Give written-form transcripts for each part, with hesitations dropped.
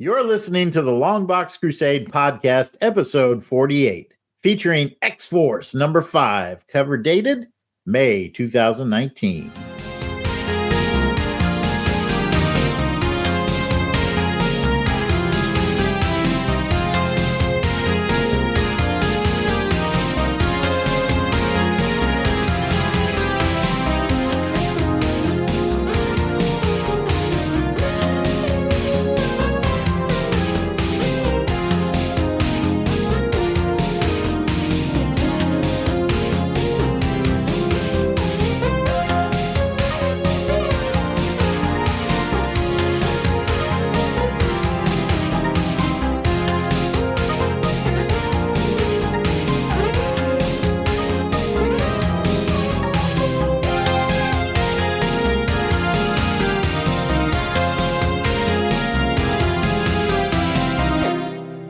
You're listening to the LONGBOX CRUSADE podcast, episode 48, featuring X-Force number 5, cover dated May 2019.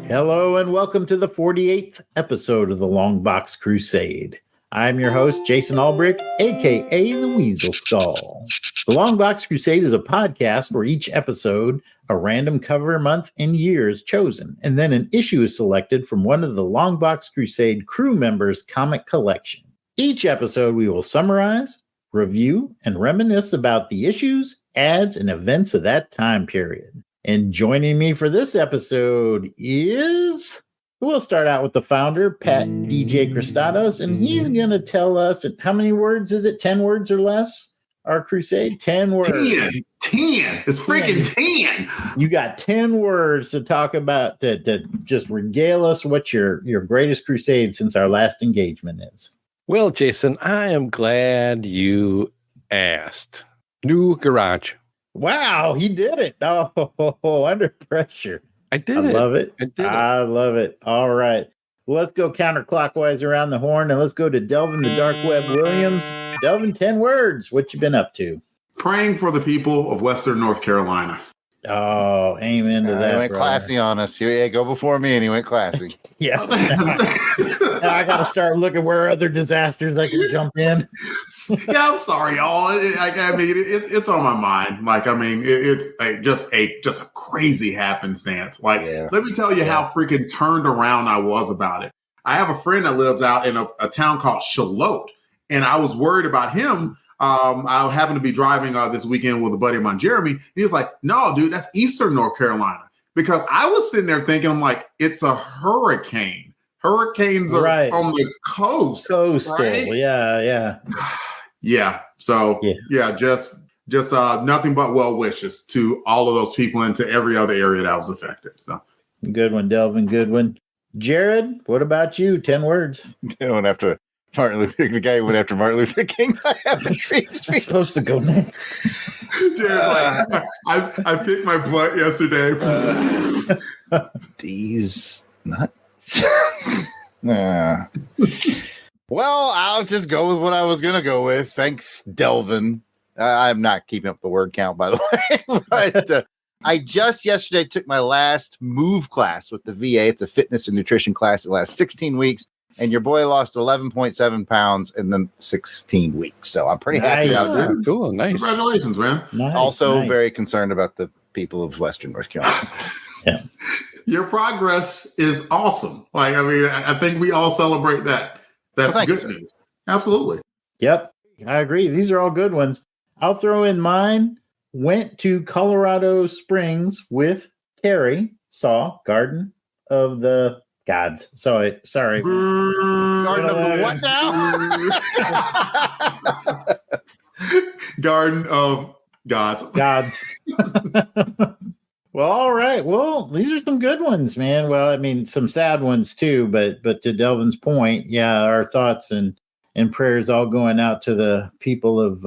Hello and welcome to the 48th episode of the LONGBOX CRUSADE. I'm your host, Jason Albrick, aka the Weasel Skull. The LONGBOX CRUSADE is a podcast where each episode, a random cover month and year is chosen, and then an issue is selected from one of the LONGBOX CRUSADE crew members' comic collection. Each episode we will summarize, review, and reminisce about the issues, ads, and events of that time period. And joining me for this episode is, we'll start out with the founder, Pat DJ Cristados, and he's going to tell us, how many words is it? 10 words or less? Our crusade? 10 words. 10. It's freaking 10. You got 10 words to talk about that just regale us what your greatest crusade since our last engagement is. Well, Jason, I am glad you asked. New garage. Wow, he did it. Oh, under pressure. I love it. I love it. All right. Well, let's go counterclockwise around the horn and let's go to Delvin the Dark Web Williams. Delvin, 10 words. What you been up to? Praying for the people of Western North Carolina. Oh, amen to that. He went classy on us. Yeah, go before me, and he went classy. Yeah. Now I got to start looking where other disasters I can jump in. Yeah, I'm sorry, y'all. It's on my mind. It's just a crazy happenstance. Let me tell you how freaking turned around I was about it. I have a friend that lives out in a town called Charlotte, and I was worried about him. I happened to be driving this weekend with a buddy of mine, Jeremy. He was like, "No, dude, that's Eastern North Carolina." Because I was sitting there thinking, I'm like, it's a hurricane. Hurricanes are on the coast. Coastal, right? Yeah. Yeah. So, just nothing but well wishes to all of those people and to every other area that was affected. So, good one, Delvin. Good one. Jared, what about you? 10 words. Going after Martin Luther, the guy who went after Martin Luther King. I'm supposed to go next. Jared's like, I picked my butt yesterday. These nuts. Well, I'll just go with what I was going to go with. Thanks, Delvin. I'm not keeping up the word count, by the way. But I just yesterday took my last move class with the VA. It's a fitness and nutrition class. It lasts 16 weeks. And your boy lost 11.7 pounds in the 16 weeks. So I'm pretty happy. Cool. Nice. Congratulations, man. Also very concerned about the people of Western North Carolina. Yeah. Your progress is awesome. I think we all celebrate that. That's good news. Absolutely. Yep. I agree. These are all good ones. I'll throw in mine. Went to Colorado Springs with Carrie. Saw Garden of the Gods. Sorry. Garden of the what now? Garden of Gods. Well, all right. Well, these are some good ones, man. Well, some sad ones too, but to Delvin's point, our thoughts and prayers all going out to the people of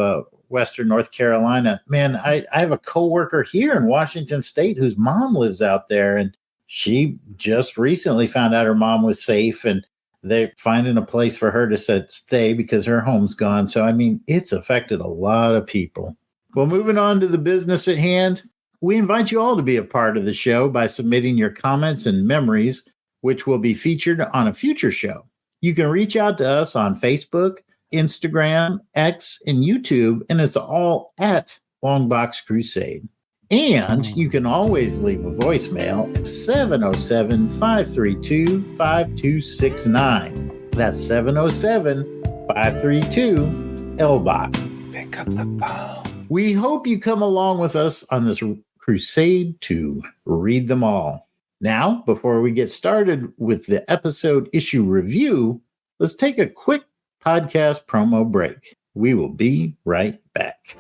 Western North Carolina. Man, I have a coworker here in Washington State whose mom lives out there, and she just recently found out her mom was safe, and they're finding a place for her to stay because her home's gone. So, it's affected a lot of people. Well, moving on to the business at hand, we invite you all to be a part of the show by submitting your comments and memories, which will be featured on a future show. You can reach out to us on Facebook, Instagram, X, and YouTube, and it's all at LONGBOX CRUSADE. And you can always leave a voicemail at 707-532-5269. That's 707-532-LBOT. Pick up the phone. We hope you come along with us on this crusade to read them all. Now, before we get started with the episode issue review, let's take a quick podcast promo break. We will be right back.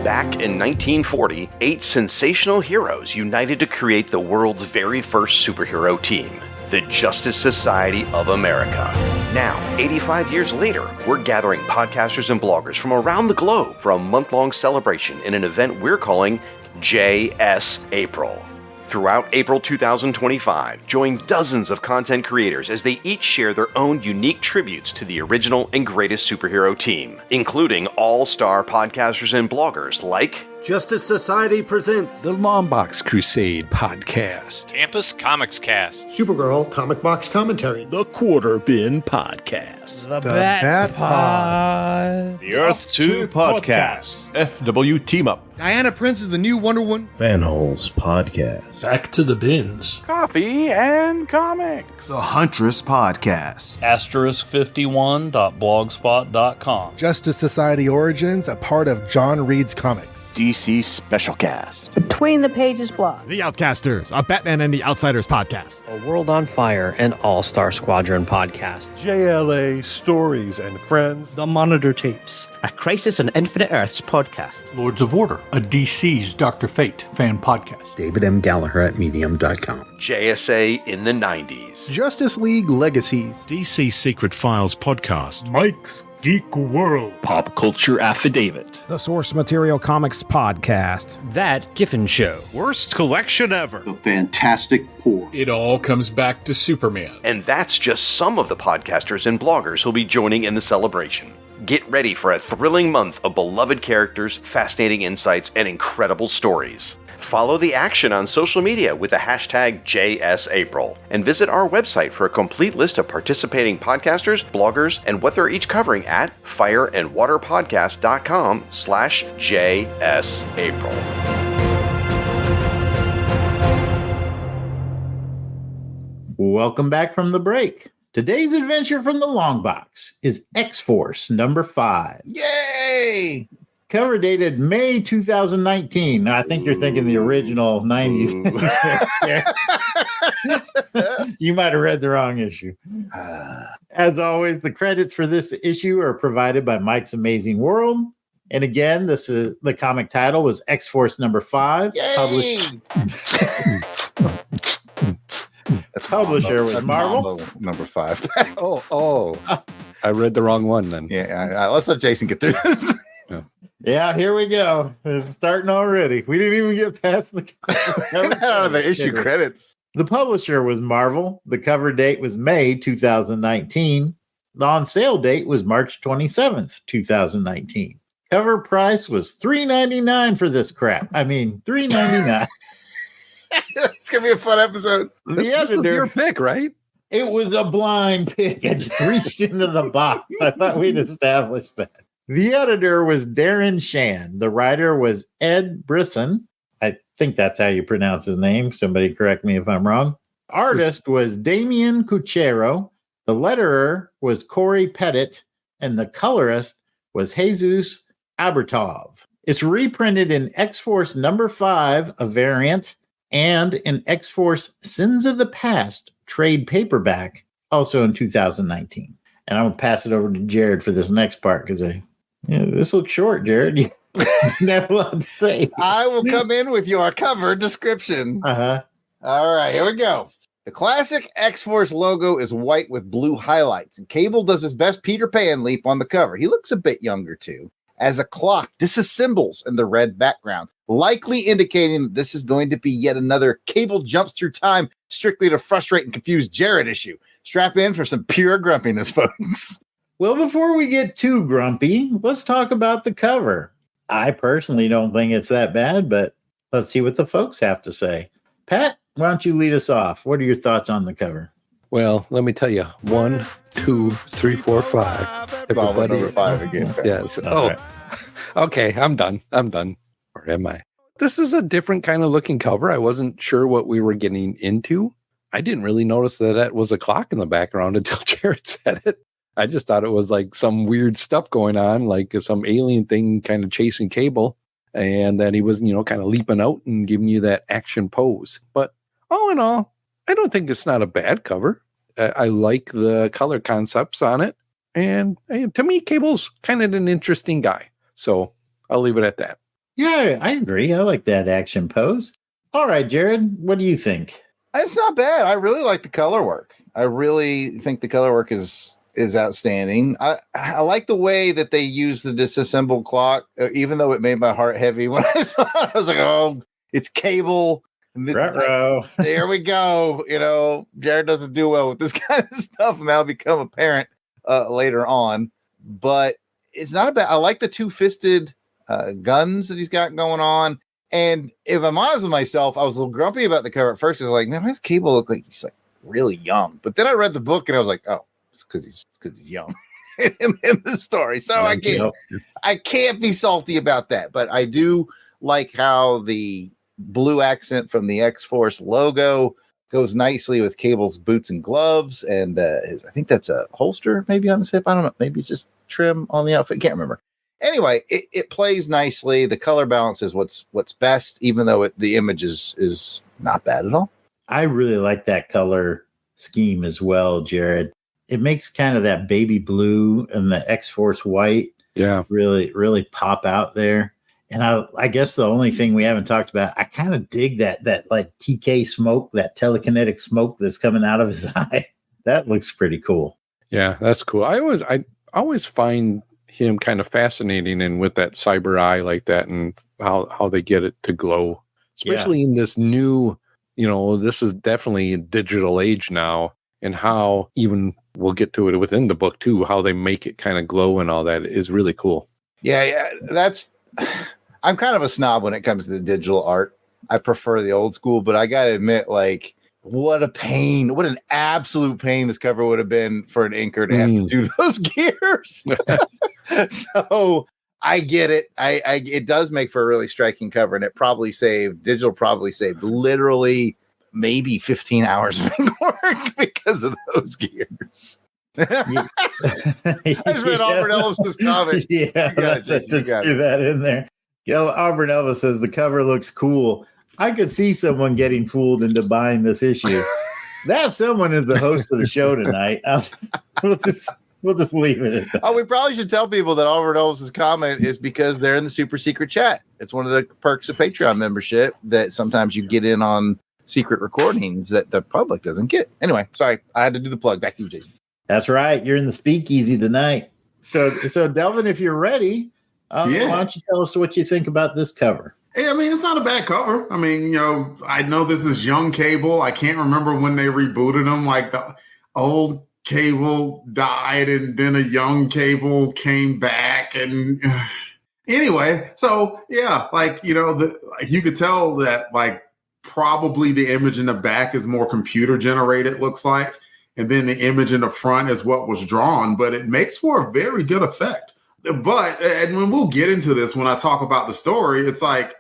Back in 1940, 8 sensational heroes united to create the world's very first superhero team, the Justice Society of America. Now, 85 years later, we're gathering podcasters and bloggers from around the globe for a month-long celebration in an event we're calling JS April. Throughout April 2025, join dozens of content creators as they each share their own unique tributes to the original and greatest superhero team, including all-star podcasters and bloggers like Justice Society presents The LONGBOX CRUSADE Podcast. Campus Comics Cast. Supergirl Comic Box Commentary. The Quarter Bin Podcast. The Bat Pod. The Earth 2 Podcast. FW Team Up. Diana Prince is the new Wonder Woman. Fanholes Podcast. Back to the Bins. Coffee and Comics. The Huntress Podcast. *51.blogspot.com. Justice Society Origins, a part of John Reed's Comics. DC Special Cast. Between the Pages blog. The Outcasters, a Batman and the Outsiders podcast. A World on Fire and All-Star Squadron podcast. JLA Stories and Friends. The Monitor Tapes. A Crisis on Infinite Earths podcast. Lords of Order, a DC's Dr. Fate fan podcast. David M. Gallagher at Medium.com. JSA in the 90s. Justice League Legacies. DC Secret Files podcast. Mike's Geek World. Pop Culture Affidavit. The Source Material Comics podcast. That Giffen Show. Worst collection ever. The Fantastic Four. It all comes back to Superman. And that's just some of the podcasters and bloggers who'll be joining in the celebration. Get ready for a thrilling month of beloved characters, fascinating insights, and incredible stories. Follow the action on social media with the hashtag JSApril, and visit our website for a complete list of participating podcasters, bloggers, and what they're each covering at fireandwaterpodcast.com/JSApril. Welcome back from the break. Today's adventure from the Long Box is X-Force number 5. Yay! Cover dated May 2019. Now, I think you're thinking the original 90s. You might have read the wrong issue. As always, the credits for this issue are provided by Mike's Amazing World. And again, this is the comic title was X-Force number 5. Yay! That's publisher was Marvel. Number 5. I read the wrong one then. Yeah, let's let Jason get through this. Yeah, here we go. It's starting already. We didn't even get past the issue credits. The publisher was Marvel. The cover date was May 2019. The on sale date was March 27th, 2019. Cover price was $3.99 for this crap. I mean, $3.99. It's gonna be a fun episode. This was your pick, right? It was a blind pick. I just reached into the box. I thought we'd established that. The editor was Darren Shan. The writer was Ed Brisson. I think that's how you pronounce his name. Somebody correct me if I'm wrong. Artist was Damian Cuchero. The letterer was Corey Pettit. And the colorist was Jesus Abertov. It's reprinted in X-Force number 5, a variant, and in X-Force Sins of the Past trade paperback, also in 2019. And I'm going to pass it over to Jared for this next part because this looks short, Jared. You have a lot to say. I will come in with your cover description. Uh-huh. All right, here we go. The classic X-Force logo is white with blue highlights, and Cable does his best Peter Pan leap on the cover. He looks a bit younger, too, as a clock disassembles in the red background, likely indicating that this is going to be yet another Cable jumps through time strictly to frustrate and confuse Jared issue. Strap in for some pure grumpiness, folks. Well, before we get too grumpy, let's talk about the cover. I personally don't think it's that bad, but let's see what the folks have to say. Pat, why don't you lead us off? What are your thoughts on the cover? Well, let me tell you. 1, 2, 3, 4, 5. Everybody, number 5 again. Yes. Okay, I'm done. Or am I? This is a different kind of looking cover. I wasn't sure what we were getting into. I didn't really notice that was a clock in the background until Jared said it. I just thought it was like some weird stuff going on, like some alien thing kind of chasing Cable, and that he was, kind of leaping out and giving you that action pose. But all in all, I don't think it's not a bad cover. I like the color concepts on it. And to me, Cable's kind of an interesting guy. So I'll leave it at that. Yeah, I agree. I like that action pose. All right, Jared, what do you think? It's not bad. I really like the color work. I really think the color work is outstanding. I like the way that they use the disassembled clock, even though it made my heart heavy when I saw it. I was like, oh, it's Cable. There we go. Jared doesn't do well with this kind of stuff, and that'll become apparent later on. But it's not bad. I like the two-fisted guns that he's got going on. And if I'm honest with myself, I was a little grumpy about the cover at first because like, man, why does Cable look like he's like really young? But then I read the book and I was like, oh, it's because he's young in the story. So I can't be salty about that. But I do like how the blue accent from the X-Force logo goes nicely with Cable's boots and gloves. And I think that's a holster maybe on his hip. I don't know. Maybe it's just trim on the outfit. Can't remember. Anyway, it plays nicely. The color balance is what's best, even though the image is not bad at all. I really like that color scheme as well, Jared. It makes kind of that baby blue and the X-Force white really, really pop out there. And I guess the only thing we haven't talked about, I kind of dig that like TK smoke, that telekinetic smoke that's coming out of his eye. That looks pretty cool. Yeah, that's cool. I always find him kind of fascinating, and with that cyber eye like that, and how they get it to glow, especially in this new, this is definitely a digital age now, and how even we'll get to it within the book too, how they make it kind of glow and all that is really cool. Yeah, I'm kind of a snob when it comes to the digital art. I prefer the old school, but I gotta admit, like, what an absolute pain this cover would have been for an inker to have to do those gears. So I get it. It does make for a really striking cover, and digital probably saved literally maybe 15 hours of work because of those gears. I just read Auburn Elvis's comment. Yeah, let's just do that in there. Auburn Elvis says the cover looks cool. I could see someone getting fooled into buying this issue. That someone is the host of the show tonight. We'll just leave it at that. Oh, we probably should tell people that Auburn Elvis's comment is because they're in the super secret chat. It's one of the perks of Patreon membership that sometimes you get in on secret recordings that the public doesn't get. Anyway, sorry, I had to do the plug. Back to you, Jason. That's right. You're in the speakeasy tonight. So Delvin, if you're ready, why don't you tell us what you think about this cover? I mean, it's not a bad cover. I mean, I know this is young Cable. I can't remember when they rebooted him. Like the old Cable died and then a young Cable came back. And anyway, so yeah, like, you could tell that like probably the image in the back is more computer generated, looks like. And then the image in the front is what was drawn, but it makes for a very good effect. But, and when we'll get into this, when I talk about the story, it's like,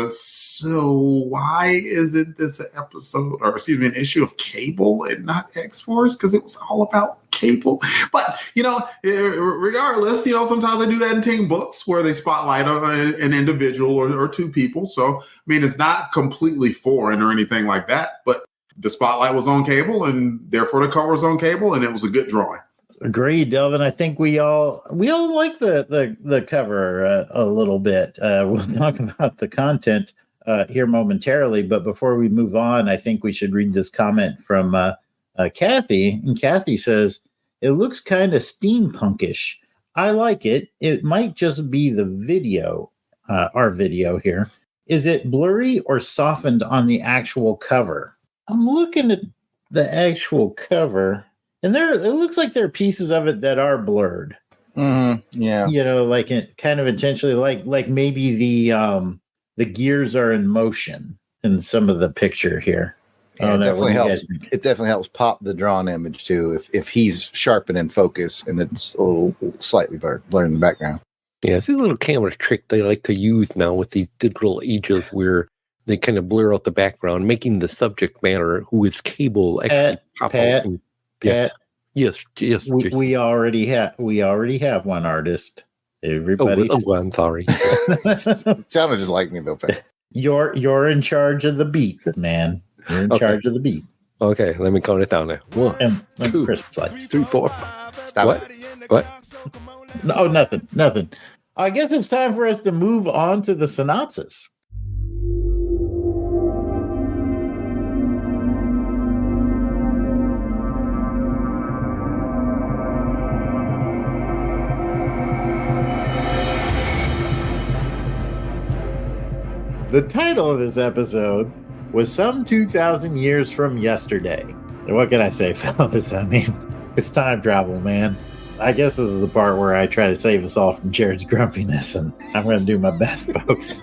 so why isn't this an issue of Cable and not X-Force? Because it was all about Cable. But, regardless, sometimes they do that in team books where they spotlight an individual or two people. So, I mean, it's not completely foreign or anything like that, but the spotlight was on Cable and therefore the cover was on Cable, and it was a good drawing. Agreed, Delvin. I think we all like the cover a little bit. We'll talk about the content here momentarily, but before we move on, I think we should read this comment from Kathy. And Kathy says, "It looks kind of steampunkish. I like it. It might just be the video, our video here. Is it blurry or softened on the actual cover?" I'm looking at the actual cover. And it looks like there are pieces of it that are blurred. Mm-hmm. Yeah. Like it kind of intentionally, like maybe the gears are in motion in some of the picture here. Yeah, it definitely helps. It definitely helps pop the drawn image too. If he's sharp and in focus and it's a little slightly blurred in the background. Yeah, it's a little camera trick they like to use now with these digital ages where they kind of blur out the background, making the subject matter, who is Cable, actually pop out. And, yes. We already have one artist. Everybody. I'm sorry. It sounded just like me though, Pat. You're in charge of the beat, man. You're in charge of the beat. Okay, let me count it down now. 1, 2, Christmas lights. 3, 4. Stop What? No, nothing. I guess it's time for us to move on to the synopsis. The title of this episode was Some 2,000 Years from Yesterday. And what can I say, fellas? I mean, it's time travel, man. I guess this is the part where I try to save us all from Jared's grumpiness, and I'm going to do my best, folks.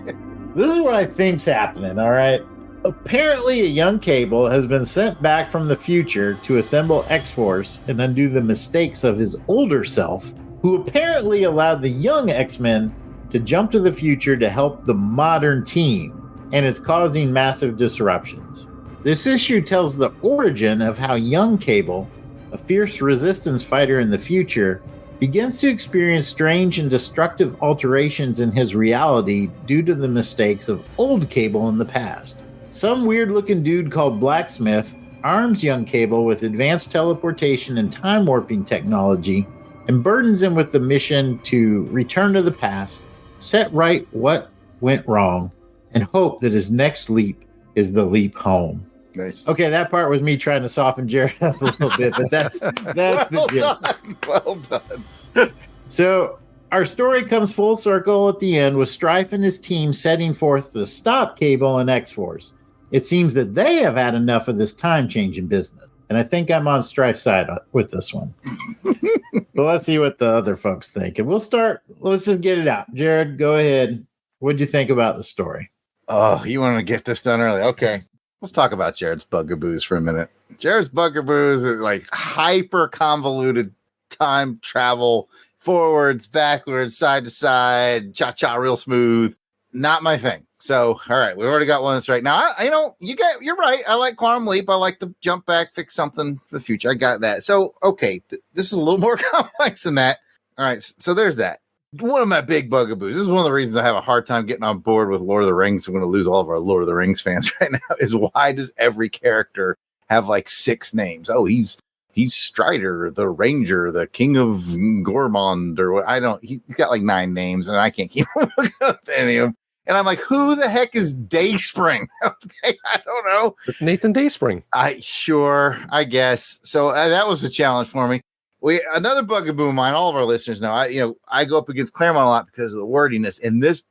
This is what I think's happening, all right? Apparently, a young Cable has been sent back from the future to assemble X-Force and undo the mistakes of his older self, who apparently allowed the young X-Men to jump to the future to help the modern team, and it's causing massive disruptions. This issue tells the origin of how young Cable, a fierce resistance fighter in the future, begins to experience strange and destructive alterations in his reality due to the mistakes of old Cable in the past. Some weird-looking dude called Blacksmith arms young Cable with advanced teleportation and time warping technology and burdens him with the mission to return to the past, set right what went wrong, and hope that his next leap is the leap home. Nice. Okay, that part was me trying to soften Jared up a little bit, but that's the gist. Well done. So our story comes full circle at the end with Strife and his team setting forth to stop Cable and X-Force. It seems that they have had enough of this time-changing business, and I think I'm on Strife's side with this one. So let's see what the other folks think. And let's just get it out. Jared, go ahead. What'd you think about the story? Oh, you want to get this done early? Okay. Let's talk about Jared's bugaboos for a minute. Jared's bugaboos is like hyper convoluted time travel, forwards, backwards, side to side, cha-cha real smooth. Not my thing. So, all right, we've already got one that's right. Now, you're right. I like Quantum Leap. I like the jump back, fix something for the future. I got that. So, okay, this is a little more complex than that. All right, so there's that. One of my big bugaboos, this is one of the reasons I have a hard time getting on board with Lord of the Rings. We're going to lose all of our Lord of the Rings fans right now, is why does every character have like 6 names? Oh, he's Strider, the Ranger, the King of Gormond, or what? He's got like 9 names, and I can't keep up any of them. And I'm like, who the heck is Dayspring? Okay, I don't know. It's Nathan Dayspring. I guess. So that was a challenge for me. Another bugaboo of mine, all of our listeners know, I go up against Claremont a lot because of the wordiness. And this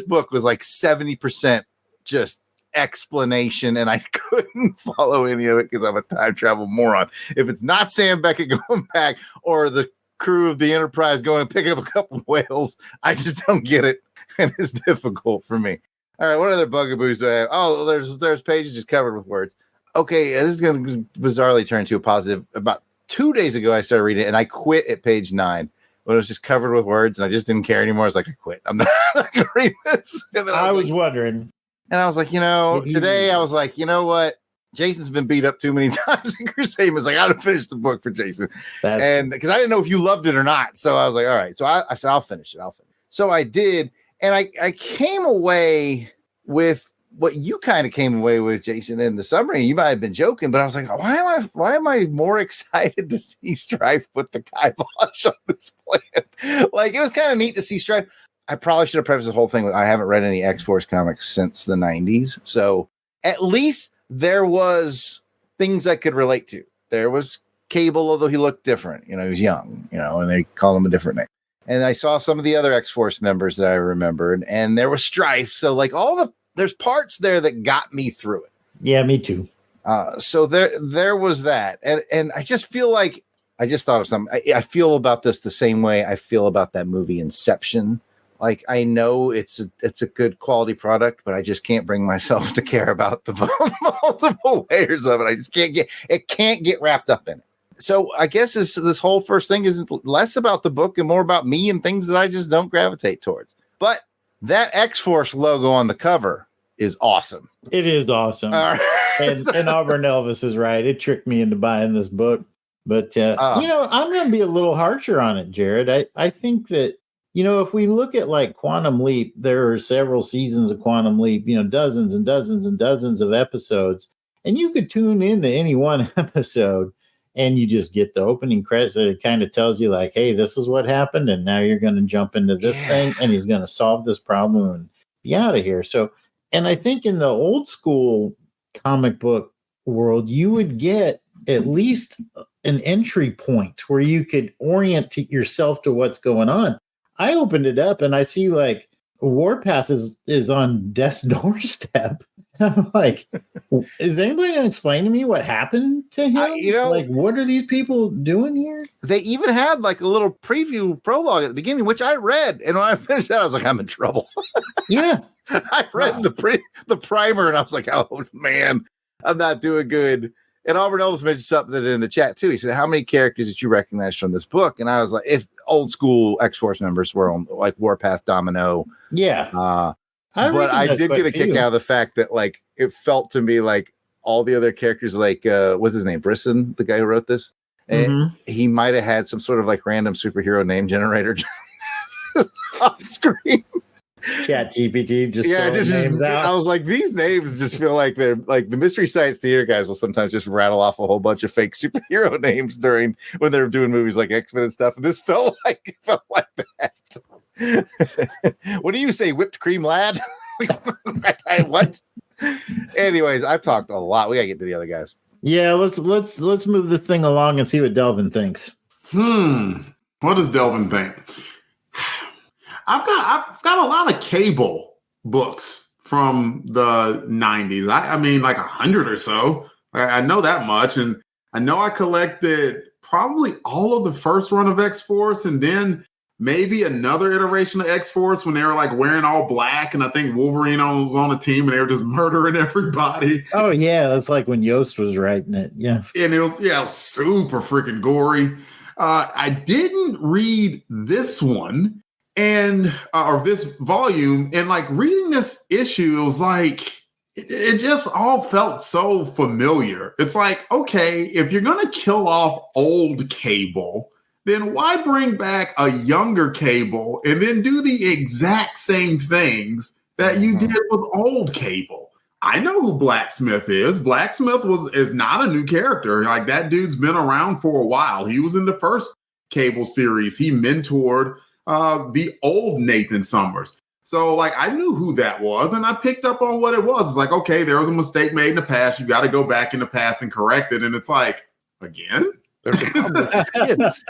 book was like 70% just explanation, and I couldn't follow any of it because I'm a time travel moron. If it's not Sam Beckett going back or the crew of the Enterprise going to pick up a couple whales, I just don't get it, and it's difficult for me. All right, what other bugaboos do I have? Oh, there's pages just covered with words. Okay, this is going to bizarrely turn to a positive. About 2 days ago, I started reading it, and I quit at page 9 when it was just covered with words, and I just didn't care anymore. I was like, I quit. I'm not going to read this. And then I was wondering. And I was like, today I was like, you know what? Jason's been beat up too many times in Crusade. I was like, I gotta finish the book for Jason. And because I didn't know if you loved it or not. So I was like, all right. So I said, I'll finish it. So I did. And I came away with what you kind of came away with, Jason, in the summary. You might have been joking, but I was like, why am I more excited to see Strife put the kibosh on this plan? Like, it was kind of neat to see Strife. I probably should have prefaced the whole thing with I haven't read any X-Force comics since the 90s. So at least there was things I could relate to. There was Cable, although he looked different. He was young, and they called him a different name. And I saw some of the other X-Force members that I remembered, and there was Strife. So like there's parts there that got me through it. Yeah, me too. So there was that. And I just feel like I just thought of something. I feel about this the same way I feel about that movie Inception. Like, I know it's a good quality product, but I just can't bring myself to care about the multiple layers of it. I just can't get wrapped up in it. So I guess this whole first thing is less about the book and more about me and things that I just don't gravitate towards. But that X-Force logo on the cover is awesome. It is awesome. And Auburn Elvis is right. It tricked me into buying this book. But, I'm going to be a little harsher on it, Jared. I think that, if we look at like Quantum Leap, there are several seasons of Quantum Leap, dozens and dozens and dozens of episodes. And you could tune into any one episode and you just get the opening credits that it kind of tells you like, hey, this is what happened. And now you're going to jump into this thing and he's going to solve this problem and be out of here. So, and I think in the old school comic book world, you would get at least an entry point where you could orient yourself to what's going on. I opened it up and I see like Warpath is on death's doorstep. I'm like, is anybody going to explain to me what happened to him? Like, what are these people doing here? They even had like a little preview prologue at the beginning, which I read. And when I finished that, I was like, I'm in trouble. Yeah. I read the primer and I was like, oh man, I'm not doing good. And Auburn Elvis mentioned something in the chat too. He said, how many characters did you recognize from this book? And I was like, if old school X-Force members were on like Warpath, Domino. Yeah. But I did get a kick out of the fact that like it felt to me like all the other characters, like what's his name? Brisson, the guy who wrote this. And he might have had some sort of like random superhero name generator off screen. Chat GPT just names out. I was like, these names just feel like they're like the Mystery Science Theater guys will sometimes just rattle off a whole bunch of fake superhero names when they're doing movies like X-Men and stuff. And this felt like that. What do you say, whipped cream lad? What? Anyways, I've talked a lot. We gotta get to the other guys. Yeah, let's move this thing along and see what Delvin thinks. What does Delvin think? I've got a lot of Cable books from the 90s. I mean, like 100 or so. I know that much. And I know I collected probably all of the first run of X-Force and then maybe another iteration of X-Force when they were like wearing all black. And I think Wolverine was on the team and they were just murdering everybody. Oh, yeah. That's like when Yost was writing it. Yeah. And it was super freaking gory. I didn't read this one. Or this volume, and like reading this issue, it was like it just all felt so familiar. It's like, okay, if you're gonna kill off old Cable, then why bring back a younger Cable and then do the exact same things that you did with old Cable? I know who Blacksmith is. Blacksmith is not a new character. Like that dude's been around for a while. He was in the first Cable series. He mentored the old Nathan Summers. So like I knew who that was and I picked up on what it was. It's like, okay, there was a mistake made in the past. You got to go back in the past and correct it. And it's like, again? There's a problem with his kids.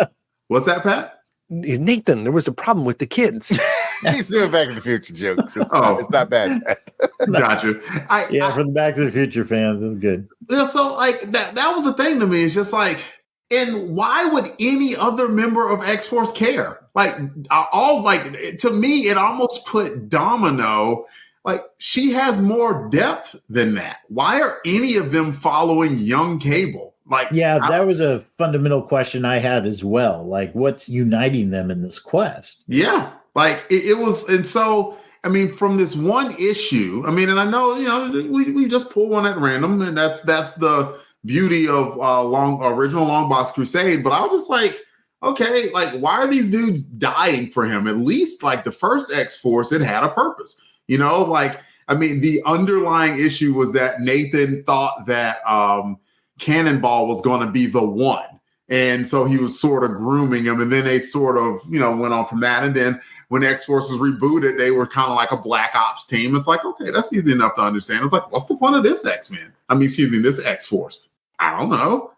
What's that, Pat? Nathan, there was a problem with the kids. He's doing Back to the Future jokes. It's not bad. Gotcha. For the Back to the Future fans, it's good. Yeah, so like that was the thing to me. It's just like, and why would any other member of X-Force care? Like, to me, it almost put Domino, like, she has more depth than that. Why are any of them following young Cable? Like, that was a fundamental question I had as well. Like, what's uniting them in this quest? Yeah, like it was. And so, I mean, from this one issue, I mean, and I know, we just pull one at random, and that's the beauty of original Longbox Crusade. But I was just like, okay, like, why are these dudes dying for him? At least like the first X-Force, it had a purpose, like, I mean, the underlying issue was that Nathan thought that Cannonball was going to be the one. And so he was sort of grooming him. And then they sort of, went on from that. And then when X-Force was rebooted, they were kind of like a Black Ops team. It's like, okay, that's easy enough to understand. It's like, what's the point of this X-Men? This X-Force. I don't know.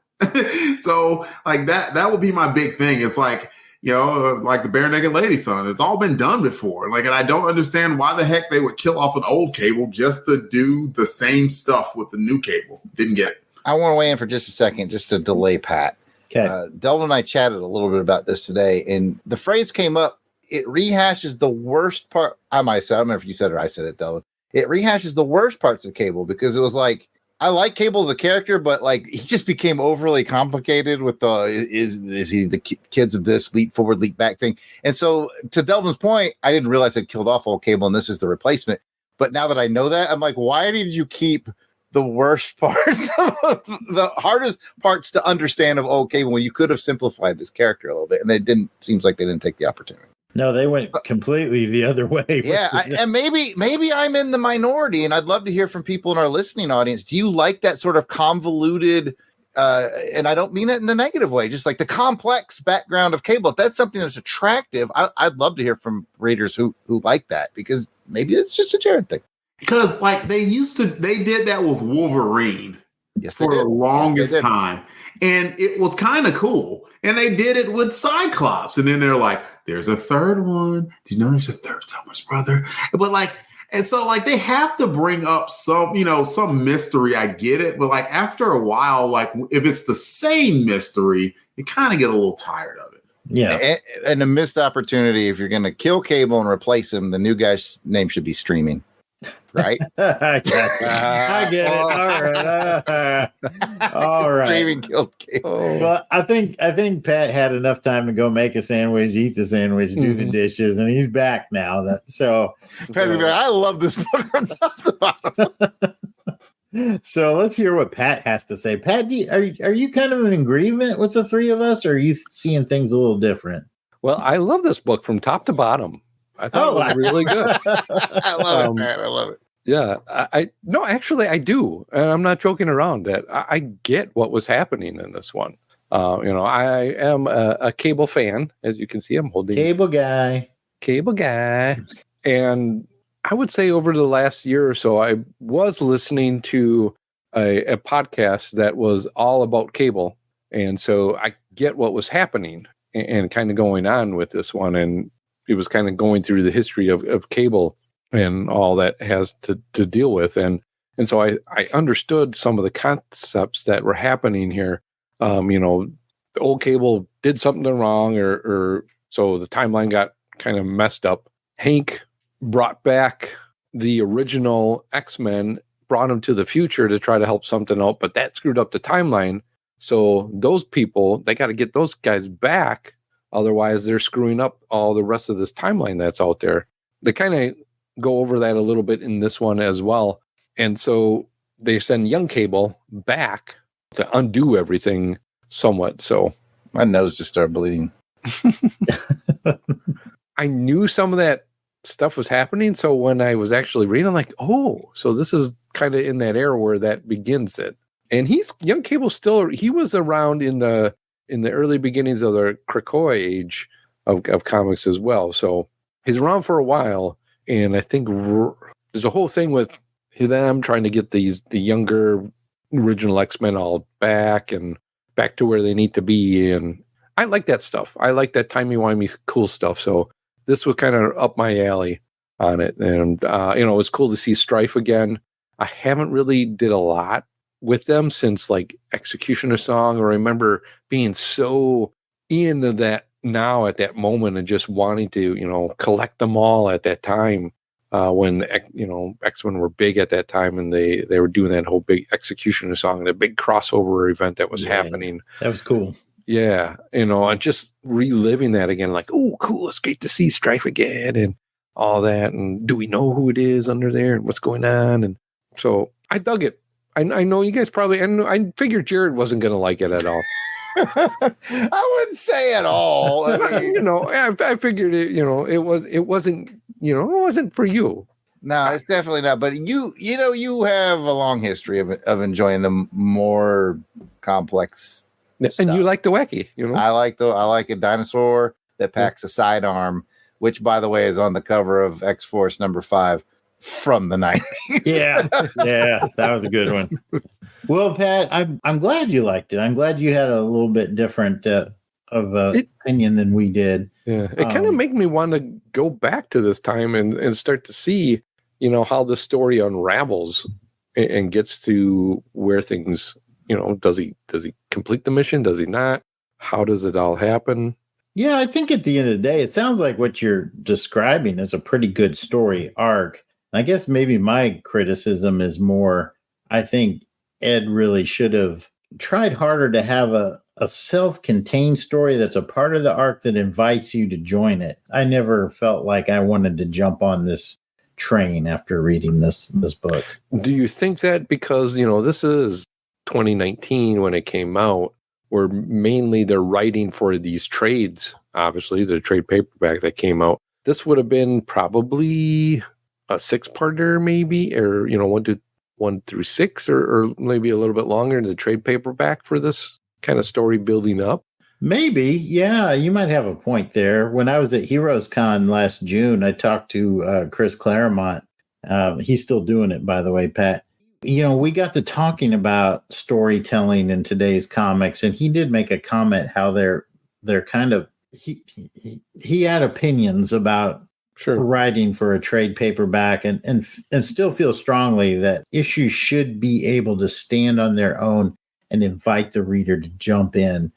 So like that would be my big thing. It's like, like the Bare Naked Lady son. It's all been done before. Like, and I don't understand why the heck they would kill off an old Cable just to do the same stuff with the new Cable. Didn't get it. I want to weigh in for just a second, just to delay Pat. Okay. Delvin and I chatted a little bit about this today, and the phrase came up. It rehashes the worst part. I might say, I don't remember if you said it or I said it, Delvin. It rehashes the worst parts of Cable because it was like, I like Cable as a character, but like he just became overly complicated with the is he the kids of this leap forward, leap back thing. And so to Delvin's point, I didn't realize it killed off old Cable and this is the replacement. But now that I know that, I'm like, why did you keep the worst parts, the hardest parts to understand of old Cable when you could have simplified this character a little bit? And seems like they didn't take the opportunity. No, they went completely the other way. Yeah, and maybe I'm in the minority, and I'd love to hear from people in our listening audience. Do you like that sort of convoluted, and I don't mean it in a negative way, just like the complex background of Cable? If that's something that's attractive, I'd love to hear from readers who like that, because maybe it's just a Jared thing. Because like they did that with Wolverine for the longest time. And it was kind of cool. And they did it with Cyclops. And then they're like, there's a third one. Do you know there's a third Thomas brother? But like, and so like they have to bring up some mystery. I get it. But like after a while, like if it's the same mystery, you kind of get a little tired of it. Yeah. And a missed opportunity. If you're going to kill Cable and replace him, the new guy's name should be Streaming. Right? I get it. All right. Streaming killed Cable. Well, I think Pat had enough time to go make a sandwich, eat the sandwich, do the dishes, and he's back now. Pat's gonna be like, I love this book from top to bottom. So let's hear what Pat has to say. Pat, are you kind of in agreement with the three of us, or are you seeing things a little different? Well, I love this book from top to bottom. I thought it was really good. I love it, man. I love it. Yeah, no, actually, I do, and I'm not joking around. That I get what was happening in this one. I am a Cable fan, as you can see. I'm holding Cable guy, and I would say over the last year or so, I was listening to a podcast that was all about Cable, and so I get what was happening and kind of going on with this one, and it was kind of going through the history of Cable and all that has to deal with. And so I understood some of the concepts that were happening here. The old Cable did something wrong or so the timeline got kind of messed up. Hank brought back the original X-Men, brought them to the future to try to help something out, but that screwed up the timeline. So those people, they got to get those guys back. Otherwise, they're screwing up all the rest of this timeline that's out there. They kind of go over that a little bit in this one as well. And so they send young Cable back to undo everything somewhat. So my nose just started bleeding. I knew some of that stuff was happening. So when I was actually reading, I'm like, oh, so this is kind of in that era where that begins it. And young Cable he was around in the early beginnings of the Krakoa age of comics as well. So he's around for a while. And I think there's a whole thing with them trying to get the younger original X-Men all back to where they need to be. And I like that stuff. I like that timey-wimey cool stuff. So this was kind of up my alley on it. And, it was cool to see Strife again. I haven't really did a lot with them since like Executioner Song, or I remember being so into that now at that moment and just wanting to, collect them all at that time when, X-Men were big at that time and they were doing that whole big Executioner Song, the big crossover event that was happening. That was cool. Yeah. And just reliving that again, like, oh, cool. It's great to see Strife again and all that. And do we know who it is under there and what's going on? And so I dug it. I know you guys probably, I figured Jared wasn't going to like it at all. I wouldn't say at all. I mean, I figured it, it wasn't for you. No, it's definitely not. But you have a long history of enjoying the more complex stuff. And you like the wacky, I like a dinosaur that packs a sidearm, which by the way is on the cover of X-Force number 5 from the 90s. Yeah, that was a good one. Well, Pat, I'm glad you liked it. I'm glad you had a little bit different opinion than we did. Yeah, it kind of made me want to go back to this time and start to see, how the story unravels and gets to where things, does he complete the mission? Does he not? How does it all happen? Yeah, I think at the end of the day, it sounds like what you're describing is a pretty good story arc. I guess maybe my criticism is more, I think Ed really should have tried harder to have a self-contained story that's a part of the arc that invites you to join it. I never felt like I wanted to jump on this train after reading this book. Do you think that because, this is 2019 when it came out, where mainly they're writing for these trades, obviously, the trade paperback that came out, this would have been probably a 6-parter maybe, or, 1 through 6, or maybe a little bit longer, the trade paperback for this kind of story building up? Maybe, yeah, you might have a point there. When I was at Heroes Con last June, I talked to Chris Claremont. He's still doing it, by the way, Pat. We got to talking about storytelling in today's comics, and he did make a comment how they're kind of he had opinions about writing for a trade paperback, and still feel strongly that issues should be able to stand on their own and invite the reader to jump in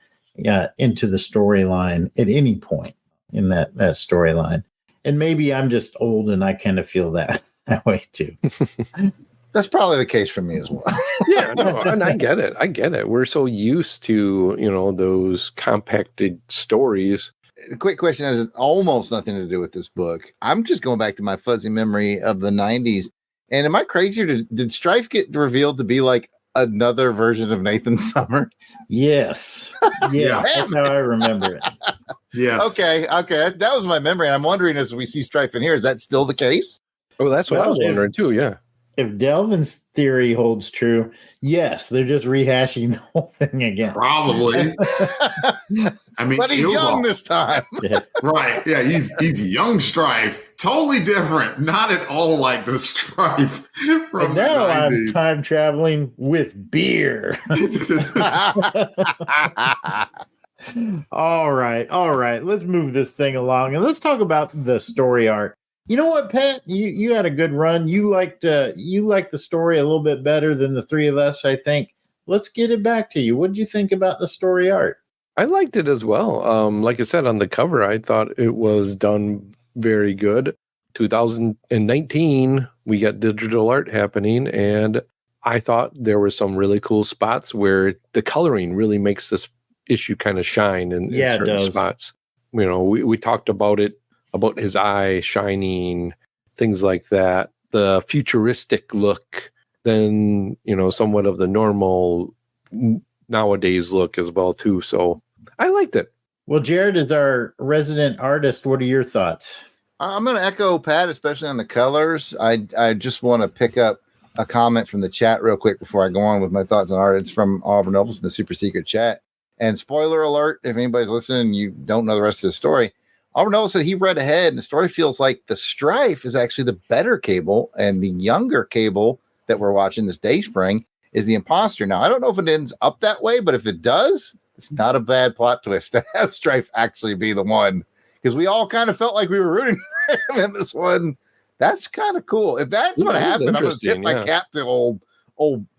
into the storyline at any point in that storyline. And maybe I'm just old and I kind of feel that way too. That's probably the case for me as well. Yeah, no, and I get it. We're so used to, those compacted stories. The quick question has almost nothing to do with this book. I'm just going back to my fuzzy memory of the 90s. And am I crazy, or did Strife get revealed to be like another version of Nathan Summers? Yes. Yes. That's how I remember it. Yes. Okay. That was my memory. And I'm wondering, as we see Strife in here, is that still the case? Oh, that's what I was wondering too. Yeah. If Delvin's theory holds true, yes, they're just rehashing the whole thing again. Probably. I mean, but he's young this time. Yeah. Right. Yeah, he's young Strife. Totally different. Not at all like the Strife from and now the 90s. I'm time traveling with beer. All right. Let's move this thing along and let's talk about the story art. You know what, Pat? You had a good run. You liked the story a little bit better than the three of us, I think. Let's get it back to you. What did you think about the story art? I liked it as well. Like I said, on the cover, I thought it was done very good. 2019, we got digital art happening, and I thought there were some really cool spots where the coloring really makes this issue kind of shine in certain spots. We talked about it, about his eye shining, things like that. The futuristic look, then, somewhat of the normal nowadays look as well, too. So I liked it. Well, Jared is our resident artist. What are your thoughts? I'm going to echo Pat, especially on the colors. I just want to pick up a comment from the chat real quick before I go on with my thoughts on art. It's from Auburn Elvis in the super secret chat. And spoiler alert, if anybody's listening and you don't know the rest of the story, Auburn Elvis said he read ahead and the story feels like the Strife is actually the better Cable, and the younger Cable that we're watching, this Dayspring, is the imposter. Now, I don't know if it ends up that way, but if it does, it's not a bad plot twist to have Strife actually be the one, because we all kind of felt like we were rooting for him in this one. That's kind of cool. If that's what happened, I'm going to tip my cap to old,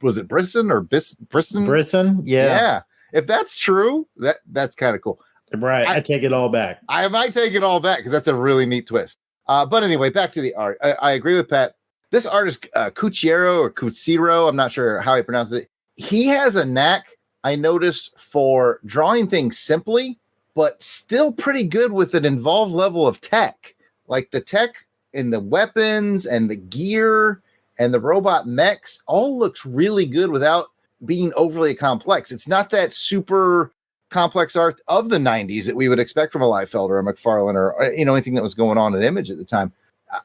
was it Brisson or Brisson? Brisson, yeah. If that's true, that's kind of cool. Right, I take it all back. I might take it all back because that's a really neat twist. But anyway, back to the art. I agree with Pat. This artist, Cucciero or Cuciro, I'm not sure how he pronounces it. He has a knack, I noticed, for drawing things simply, but still pretty good with an involved level of tech. Like the tech and the weapons and the gear and the robot mechs all looks really good without being overly complex. It's not that super complex art of the 90s that we would expect from a Liefeld or a McFarlane or anything that was going on at Image at the time.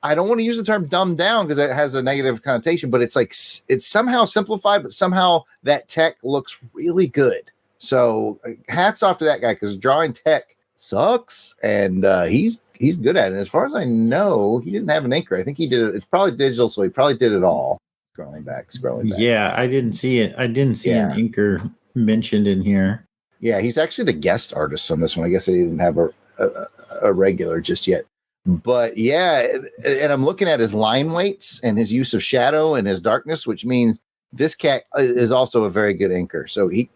I don't want to use the term dumbed down because it has a negative connotation, but it's like it's somehow simplified, but somehow that tech looks really good. So hats off to that guy, because drawing tech sucks, and he's good at it. As far as I know, he didn't have an inker. I think he did it. It's probably digital, so he probably did it all. Scrolling back. Yeah, I didn't see it. I didn't see an inker mentioned in here. Yeah, he's actually the guest artist on this one. I guess he didn't have a regular just yet. But yeah, and I'm looking at his line weights and his use of shadow and his darkness, which means this cat is also a very good inker. So he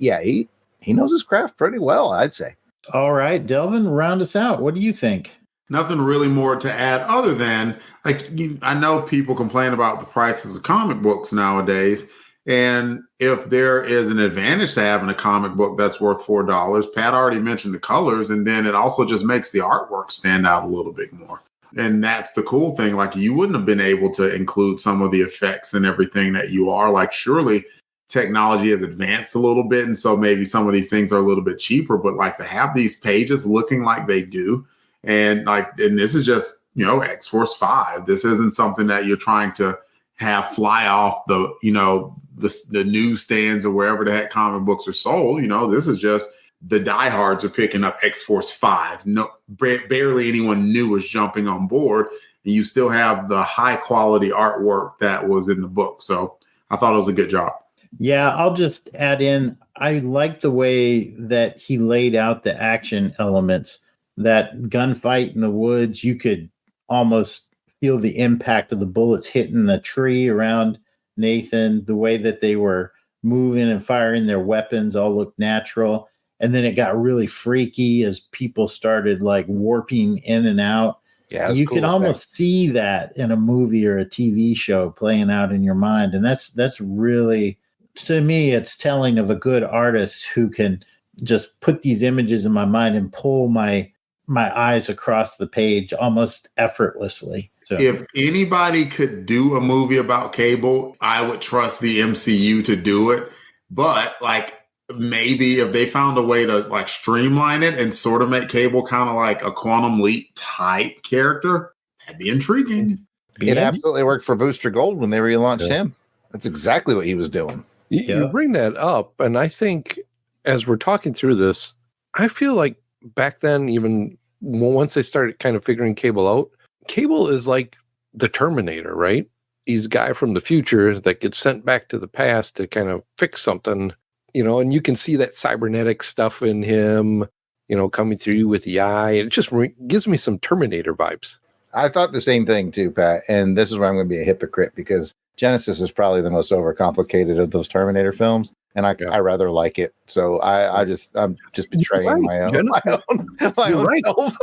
knows his craft pretty well, I'd say. All right, Delvin, round us out. What do you think? Nothing really more to add other than, I know people complain about the prices of comic books nowadays, And if there is an advantage to having a comic book that's worth $4, Pat already mentioned the colors, and then it also just makes the artwork stand out a little bit more. And that's the cool thing. Like, you wouldn't have been able to include some of the effects and everything that you are. Like, surely technology has advanced a little bit, and so maybe some of these things are a little bit cheaper, but like to have these pages looking like they do, and this is just, X-Force 5. This isn't something that you're trying to have fly off the newsstands or wherever the heck comic books are sold. This is just the diehards are picking up X-Force 5. No, barely anyone new was jumping on board, and you still have the high quality artwork that was in the book. So I thought it was a good job. Yeah, I'll just add in, I like the way that he laid out the action elements. That gunfight in the woods, you could almost feel the impact of the bullets hitting the tree around Nathan. The way that they were moving and firing their weapons all looked natural. And then it got really freaky as people started like warping in and out. Yeah, you could almost see that in a movie or a TV show playing out in your mind. And that's really, to me, it's telling of a good artist who can just put these images in my mind and pull my eyes across the page almost effortlessly. So if anybody could do a movie about Cable, I would trust the MCU to do it. But maybe if they found a way to streamline it and sort of make Cable kind of like a Quantum Leap type character, that'd be intriguing. It absolutely worked for Booster Gold when they relaunched him. That's exactly what he was doing. You bring that up, and I think as we're talking through this, I feel like back then, even once they started kind of figuring Cable out, Cable is like the Terminator, right? He's a guy from the future that gets sent back to the past to kind of fix something, and you can see that cybernetic stuff in him, coming through with the eye. It just gives me some Terminator vibes. I thought the same thing too, Pat. And this is where I'm going to be a hypocrite, because Genesis is probably the most overcomplicated of those Terminator films, and I rather like it. So I'm just betraying my own self.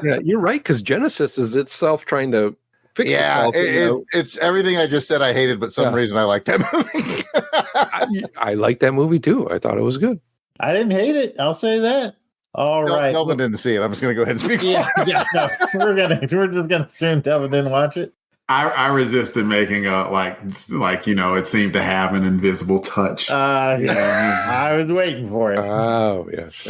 Yeah, you're right, because Genesis is itself trying to fix itself. It's everything I just said I hated, but some reason I like that movie. I like that movie too. I thought it was good. I didn't hate it. I'll say that. All right. Delvin didn't see it. I'm just going to go ahead and speak. No, we're just going to assume Delvin didn't watch it. I resisted making it seemed to have an invisible touch. I was waiting for it. Oh, yes.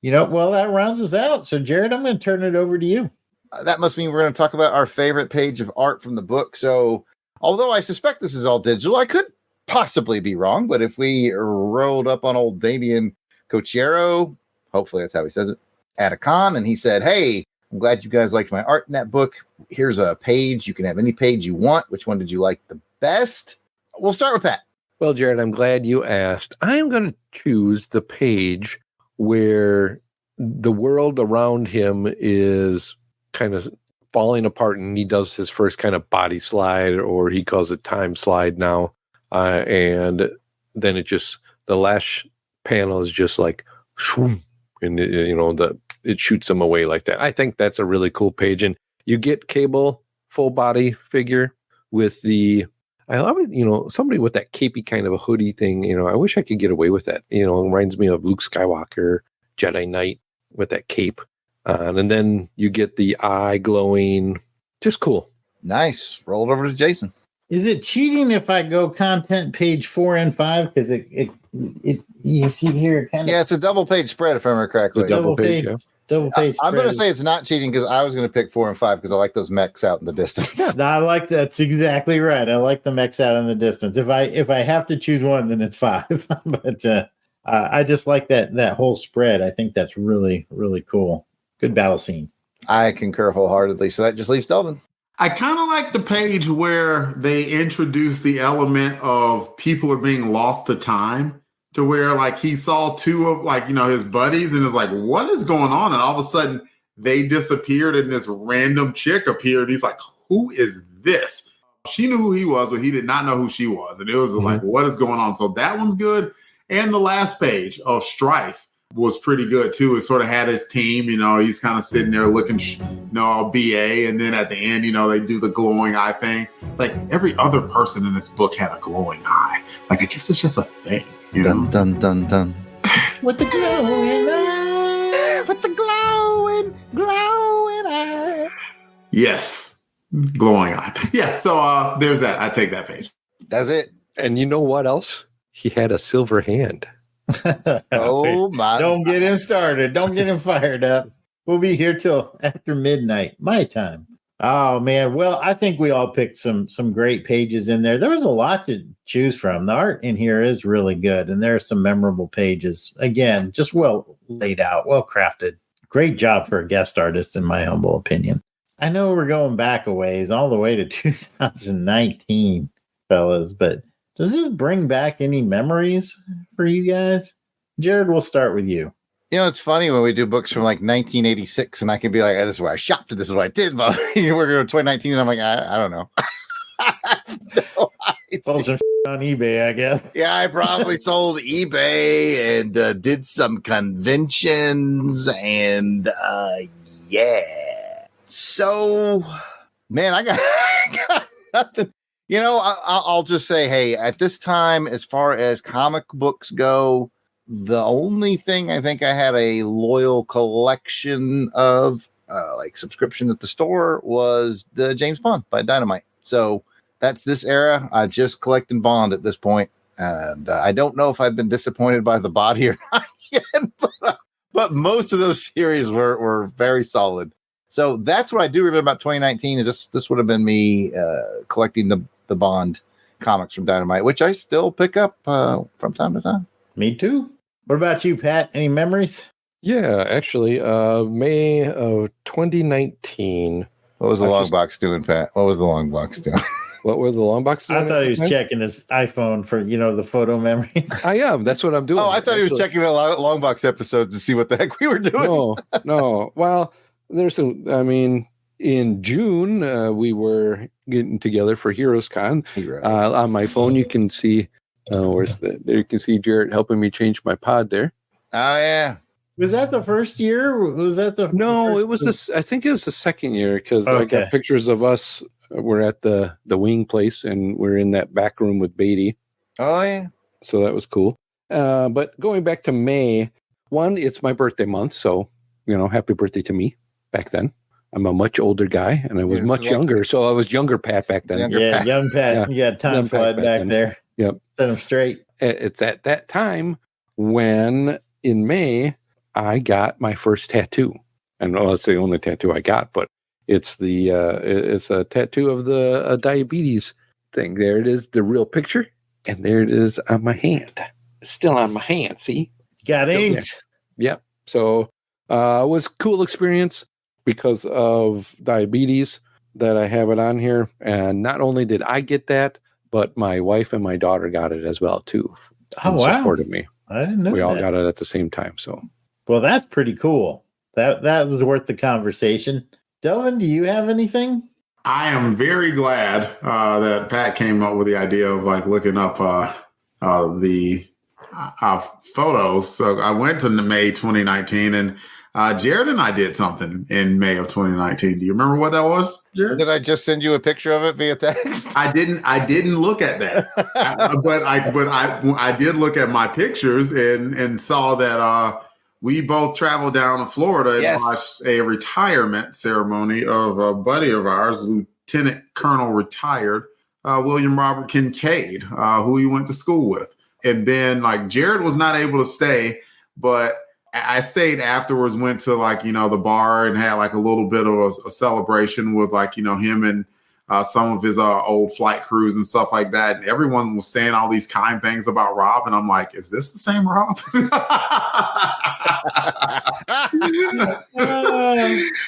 Well, that rounds us out. So, Jared, I'm going to turn it over to you. That must mean we're going to talk about our favorite page of art from the book. So, although I suspect this is all digital, I could possibly be wrong. But if we rolled up on old Damian Cochero, hopefully that's how he says it, at a con, and he said, "Hey, I'm glad you guys liked my art in that book. Here's a page. You can have any page you want. Which one did you like the best?" We'll start with Pat. Well, Jared, I'm glad you asked. I'm going to choose the page where the world around him is kind of falling apart, and he does his first kind of body slide, or he calls it time slide now. And then the last panel is just like, shroom, and it shoots him away like that. I think that's a really cool page. And you get Cable full body figure with I love it, somebody with that capey kind of a hoodie thing. I wish I could get away with that. It reminds me of Luke Skywalker, Jedi Knight with that cape. And then you get the eye glowing. Just cool. Nice. Roll it over to Jason. Is it cheating if I go content page 4 and 5? Because it you see here kind of. Yeah, it's a double page spread if I remember correctly. Double page. Double page. I'm going to say it's not cheating because I was going to pick 4 and 5 because I like those mechs out in the distance. I like that's exactly right. I like the mechs out in the distance. If I have to choose one, then it's 5. But I just like that whole spread. I think that's really, really cool. Good battle scene. I concur wholeheartedly. So that just leaves Delvin. I kind of like the page where they introduce the element of people are being lost to time, to where he saw 2 of his buddies and is like, what is going on? And all of a sudden they disappeared and this random chick appeared. He's like, who is this? She knew who he was, but he did not know who she was. And it was like, what is going on? So that one's good. And the last page of Strife, was pretty good too. It sort of had his team, he's kind of sitting there looking, all BA. And then at the end, they do the glowing eye thing. It's like every other person in this book had a glowing eye. Like, I guess it's just a thing. Dun, dun, dun, dun. With the glowing eye. With the glowing eye. Yes. Glowing eye. Yeah. So there's that. I take that page. That's it. And you know what else? He had a silver hand. Oh my! Don't get him started. Don't get him fired up. We'll be here till after midnight, my time. Oh man! Well, I think we all picked some great pages in there. There was a lot to choose from. The art in here is really good, and there are some memorable pages. Again, just well laid out, well crafted. Great job for a guest artist, in my humble opinion. I know we're going back a ways, all the way to 2019, fellas, but does this bring back any memories for you guys? Jared, we'll start with you. It's funny when we do books from like 1986 and I can be like, this is where I shopped, this is what I did. But we're going to 2019 and I'm like, I don't know. Sold some on eBay, I guess. Yeah, I probably sold eBay and did some conventions and yeah. So, man, I got nothing. I'll just say, hey, at this time, as far as comic books go, the only thing I think I had a loyal collection of, like subscription at the store, was the James Bond by Dynamite. So that's this era. I'm just collecting Bond at this point. And I don't know if I've been disappointed by the body or not yet, but most of those series were very solid. So that's what I do remember about 2019 is this would have been me collecting the Bond comics from Dynamite, which I still pick up from time to time. Me too. What about you, Pat? Any memories? Yeah, actually, May of 2019. What was the long box doing, Pat? What was the long box doing? What were the long box doing? I thought he was checking his iPhone for, the photo memories. I am. That's what I'm doing. Oh, I thought he was checking the long box episodes to see what the heck we were doing. No. Well, in June, we were getting together for Heroes Con. On my phone, you can see, there you can see Jarrett helping me change my pod there. Oh, yeah. Was that the first year? Was that the No, it was I think it was the second year because I got pictures of us. We're at the wing place and we're in that back room with Beatty. Oh, yeah. So that was cool. But going back to May, it's my birthday month. So, happy birthday to me back then. I'm a much older guy and I was much younger. So I was younger Pat back then. Young Pat. Yeah. You got time slide back there. Yep. Set him straight. It's at that time when in May, I got my first tattoo. And it's the only tattoo I got, but it's it's a tattoo of the diabetes thing. There it is, the real picture. And there it is on my hand. It's still on my hand. See? Got inked. Yep. So it was a cool experience because of diabetes that I have it on here. And not only did I get that, but my wife and my daughter got it as well, too. Oh, wow. Supported me. I didn't know we all got it at the same time. So, well, that's pretty cool. That was worth the conversation. Delvin, do you have anything? I am very glad that Pat came up with the idea of like looking up the photos. So I went to May 2019 and Jared and I did something in May of 2019. Do you remember what that was, Jared? Did I just send you a picture of it via text? I didn't look at that, but I did look at my pictures and saw that we both traveled down to Florida and watched a retirement ceremony of a buddy of ours, Lieutenant Colonel retired William Robert Kincaid, who we went to school with. And then like Jared was not able to stay, but I stayed afterwards, went to like, the bar and had like a little bit of a celebration with like, him and some of his old flight crews and stuff like that. And everyone was saying all these kind things about Rob. And I'm like, is this the same Rob?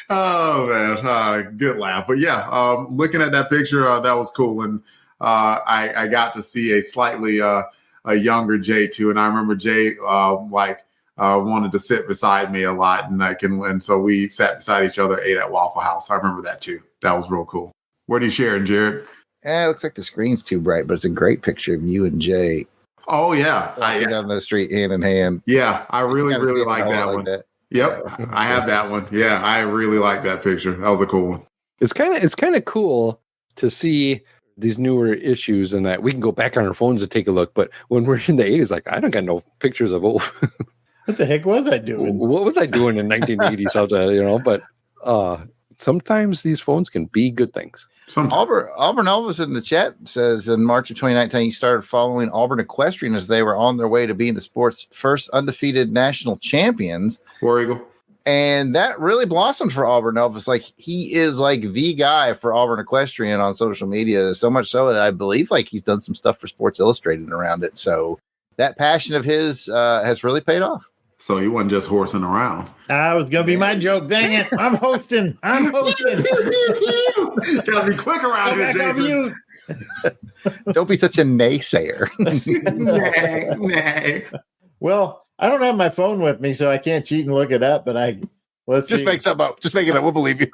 Oh, man. Good laugh. But yeah, looking at that picture, that was cool. And I got to see a slightly a younger Jay too. And I remember Jay wanted to sit beside me a lot. And so we sat beside each other, ate at Waffle House. I remember that too. That was real cool. What are you sharing, Jared? It looks like the screen's too bright, but it's a great picture of you and Jay Oh yeah, walking down the street hand in hand. Yeah, I really like that one. That. Yep, I have that one. Yeah, I really like that picture. That was a cool one. It's kind of cool to see these newer issues, and that we can go back on our phones and take a look. But when we're in the 80s, like, I don't got no pictures of old. What the heck was I doing? What was I doing in 1980 something? But sometimes these phones can be good things. Auburn Elvis in the chat says in March of 2019 he started following Auburn Equestrian as they were on their way to being the sport's first undefeated national champions. War Eagle. And that really blossomed for Auburn Elvis. Like, he is like the guy for Auburn Equestrian on social media, so much so that I believe like he's done some stuff for Sports Illustrated around it. So that passion of his has really paid off. So he wasn't just horsing around. That was going to be my joke. Dang it. I'm hosting. Gotta be quick around here, Jason. Don't be such a naysayer. Nay. Well, I don't have my phone with me, so I can't cheat and look it up, but let's just make something up. Just make it up. We'll believe you.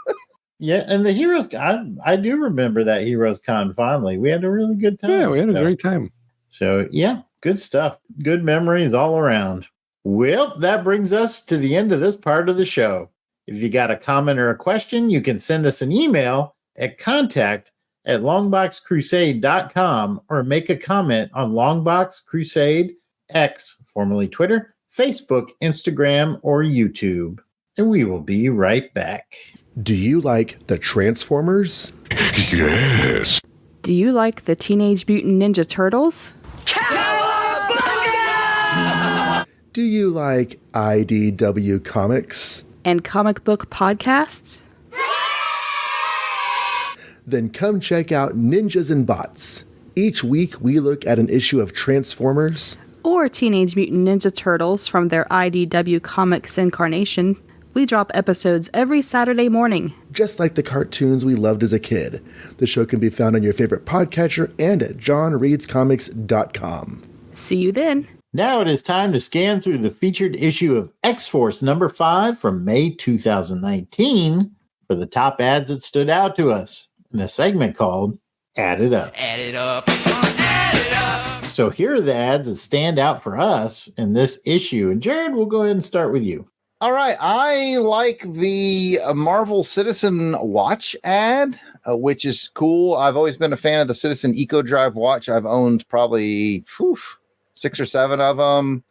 Yeah, and the Heroes, I do remember that Heroes Con fondly. We had a really good time. Yeah, we had a great time. So, yeah, good stuff. Good memories all around. Well, that brings us to the end of this part of the show. If you got a comment or a question, you can send us an email at contact@longboxcrusade.com or make a comment on Longbox Crusade X, formerly Twitter, Facebook, Instagram, or YouTube. And we will be right back. Do you like the Transformers? Yes. Do you like the Teenage Mutant Ninja Turtles? Do you like IDW Comics? And comic book podcasts? Then come check out Ninjas and Bots. Each week we look at an issue of Transformers or Teenage Mutant Ninja Turtles from their IDW Comics incarnation. We drop episodes every Saturday morning. Just like the cartoons we loved as a kid. The show can be found on your favorite podcatcher and at johnreadscomics.com. See you then. Now it is time to scan through the featured issue of X-Force number 5 from May 2019 for the top ads that stood out to us in a segment called Add It Up. Add it up. Add it up. So here are the ads that stand out for us in this issue. And Jared, we'll go ahead and start with you. All right. I like the Marvel Citizen watch ad, which is cool. I've always been a fan of the Citizen Eco Drive watch. I've owned probably 6 or 7 of them.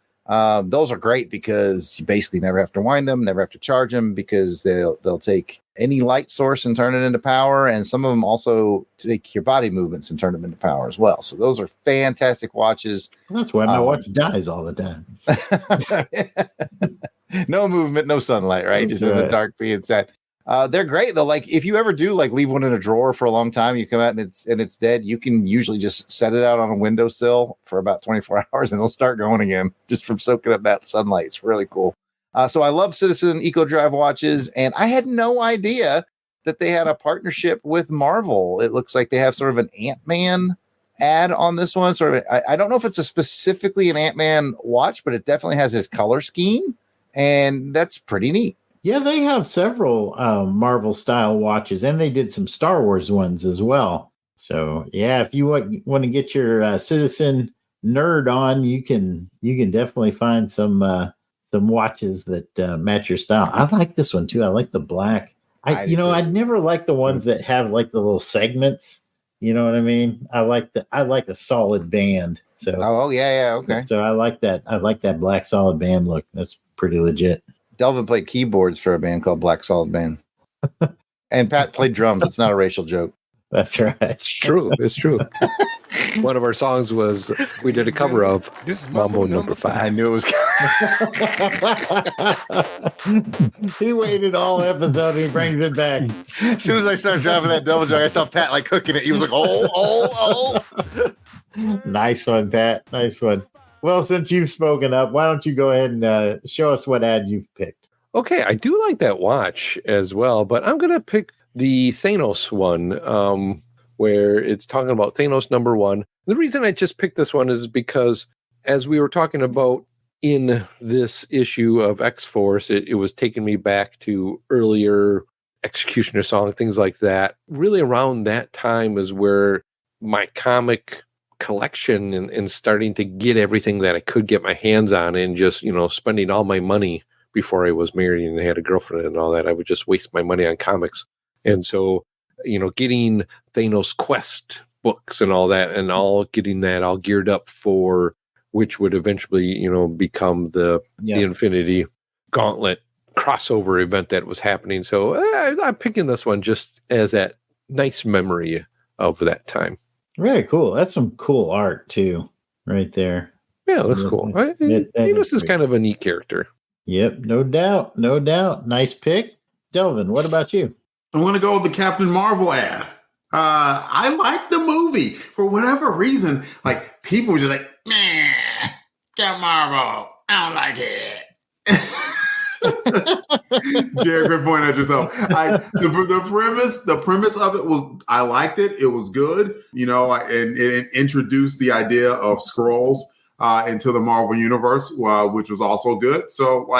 Those are great because you basically never have to wind them, never have to charge them, because they'll take any light source and turn it into power. And some of them also take your body movements and turn them into power as well. So those are fantastic watches. That's why my watch dies all the time. No movement, no sunlight, right? Just in the dark being set. They're great though. Like if you ever do like leave one in a drawer for a long time, you come out and it's dead. You can usually just set it out on a windowsill for about 24 hours and it'll start going again just from soaking up that sunlight. It's really cool. So I love Citizen Eco Drive watches, and I had no idea that they had a partnership with Marvel. It looks like they have sort of an Ant-Man ad on this one. I don't know if it's specifically an Ant-Man watch, but it definitely has his color scheme, and that's pretty neat. Yeah, they have several Marvel style watches, and they did some Star Wars ones as well. So yeah, if you want to get your Citizen nerd on, you can definitely find some watches that match your style. I like this one too. I like the black. I'd never liked the ones that have like the little segments. You know what I mean? I like a solid band. So okay. So I like that. I like that black solid band look. That's pretty legit. Delvin played keyboards for a band called Black Solid Band. And Pat played drums. It's not a racial joke. That's right. It's true. It's true. One of our songs we did a cover of This is Mambo number 5. I knew it was He waited all episode. He brings it back. As soon as I started driving that double jug, I saw Pat like cooking it. He was like, oh. Nice one, Pat. Nice one. Well, since you've spoken up, why don't you go ahead and show us what ad you've picked? Okay, I do like that watch as well, but I'm going to pick the Thanos one, where it's talking about Thanos number 1. The reason I just picked this one is because, as we were talking about in this issue of X-Force, it was taking me back to earlier Executioner song, things like that. Really around that time is where my comic collection and starting to get everything that I could get my hands on, and just, spending all my money before I was married and had a girlfriend and all that. I would just waste my money on comics. And so, getting Thanos Quest books and all that, and all getting that all geared up for which would eventually, become the Infinity Gauntlet crossover event that was happening. So I'm picking this one just as that nice memory of that time. Very cool. That's some cool art too, right there. Yeah, it looks cool. This is kind of a neat character. Yep, no doubt. No doubt. Nice pick. Delvin, what about you? I'm going to go with the Captain Marvel ad. I like the movie for whatever reason. Like, people were just like, "Meh, Captain Marvel, I don't like it." Jared, quit pointing at yourself. The premise of it was, I liked it. It was good, and it introduced the idea of Skrulls into the Marvel universe, which was also good. So,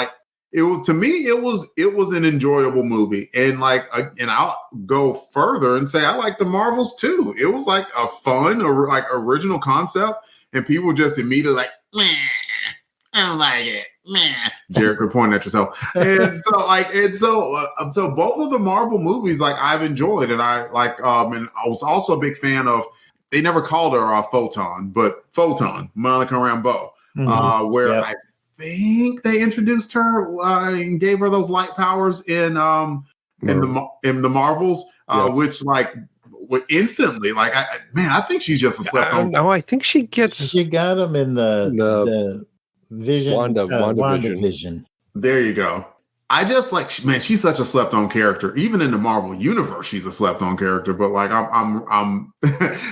it was, to me, it was an enjoyable movie, and and I'll go further and say I like the Marvels too. It was like a fun, or original concept, and people just immediately like, "Meh, I don't like it." Man, Jared, you're pointing at yourself. And so both of the Marvel movies, I've enjoyed, and I and I was also a big fan of. They never called her Photon, but Photon, Monica Rambeau, where I think they introduced her and gave her those light powers in the Marvels, which instantly, I think she's just a slept on. No, I think she got them in the Vision, WandaVision. There you go. I just she's such a slept on character. Even in the Marvel universe, she's a slept on character. But I'm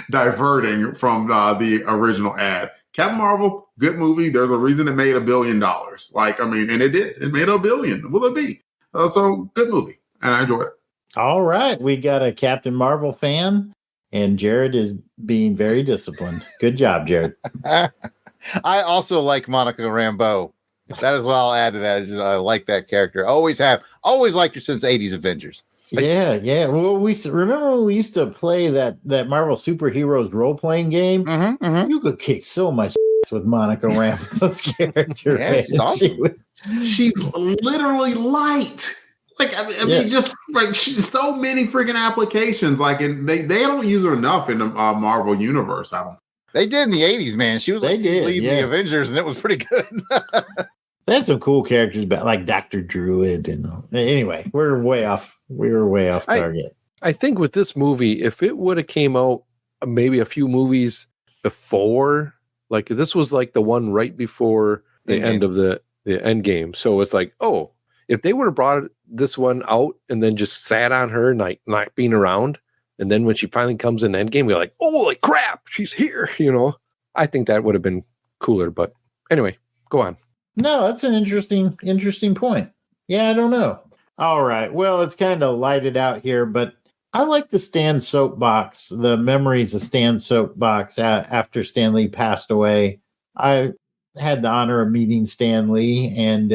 diverting from the original ad. Captain Marvel, good movie. There's a reason it made $1 billion. And it did. It made $1 billion. Will it be? So good movie, and I enjoyed it. All right, we got a Captain Marvel fan, and Jared is being very disciplined. Good job, Jared. I also like Monica Rambeau. That is what I'll add to that. I like that character. Always liked her since 80s Avengers. Yeah. Well, remember when we used to play that Marvel superheroes role playing game? You could kick so much with Monica Rambeau's character. Yeah, she's awesome. She's literally light. Just she's so many freaking applications. And they don't use her enough in the Marvel universe. They did in the 80s, man. She was leading the Avengers, and it was pretty good. They had some cool characters, like Dr. Druid. Anyway, we were way off target. I think with this movie, if it would have came out maybe a few movies before, this was the one right before the end of the end game. So it's if they would have brought this one out and then just sat on her, not being around, and then when she finally comes in Endgame, we're like, holy crap, she's here, I think that would have been cooler. But anyway, go on. No, that's an interesting point. Yeah, I don't know. All right. Well, it's kind of lighted out here, but I like the Stan Soapbox, the memories of Stan Soapbox after Stan Lee passed away. I had the honor of meeting Stan Lee, and,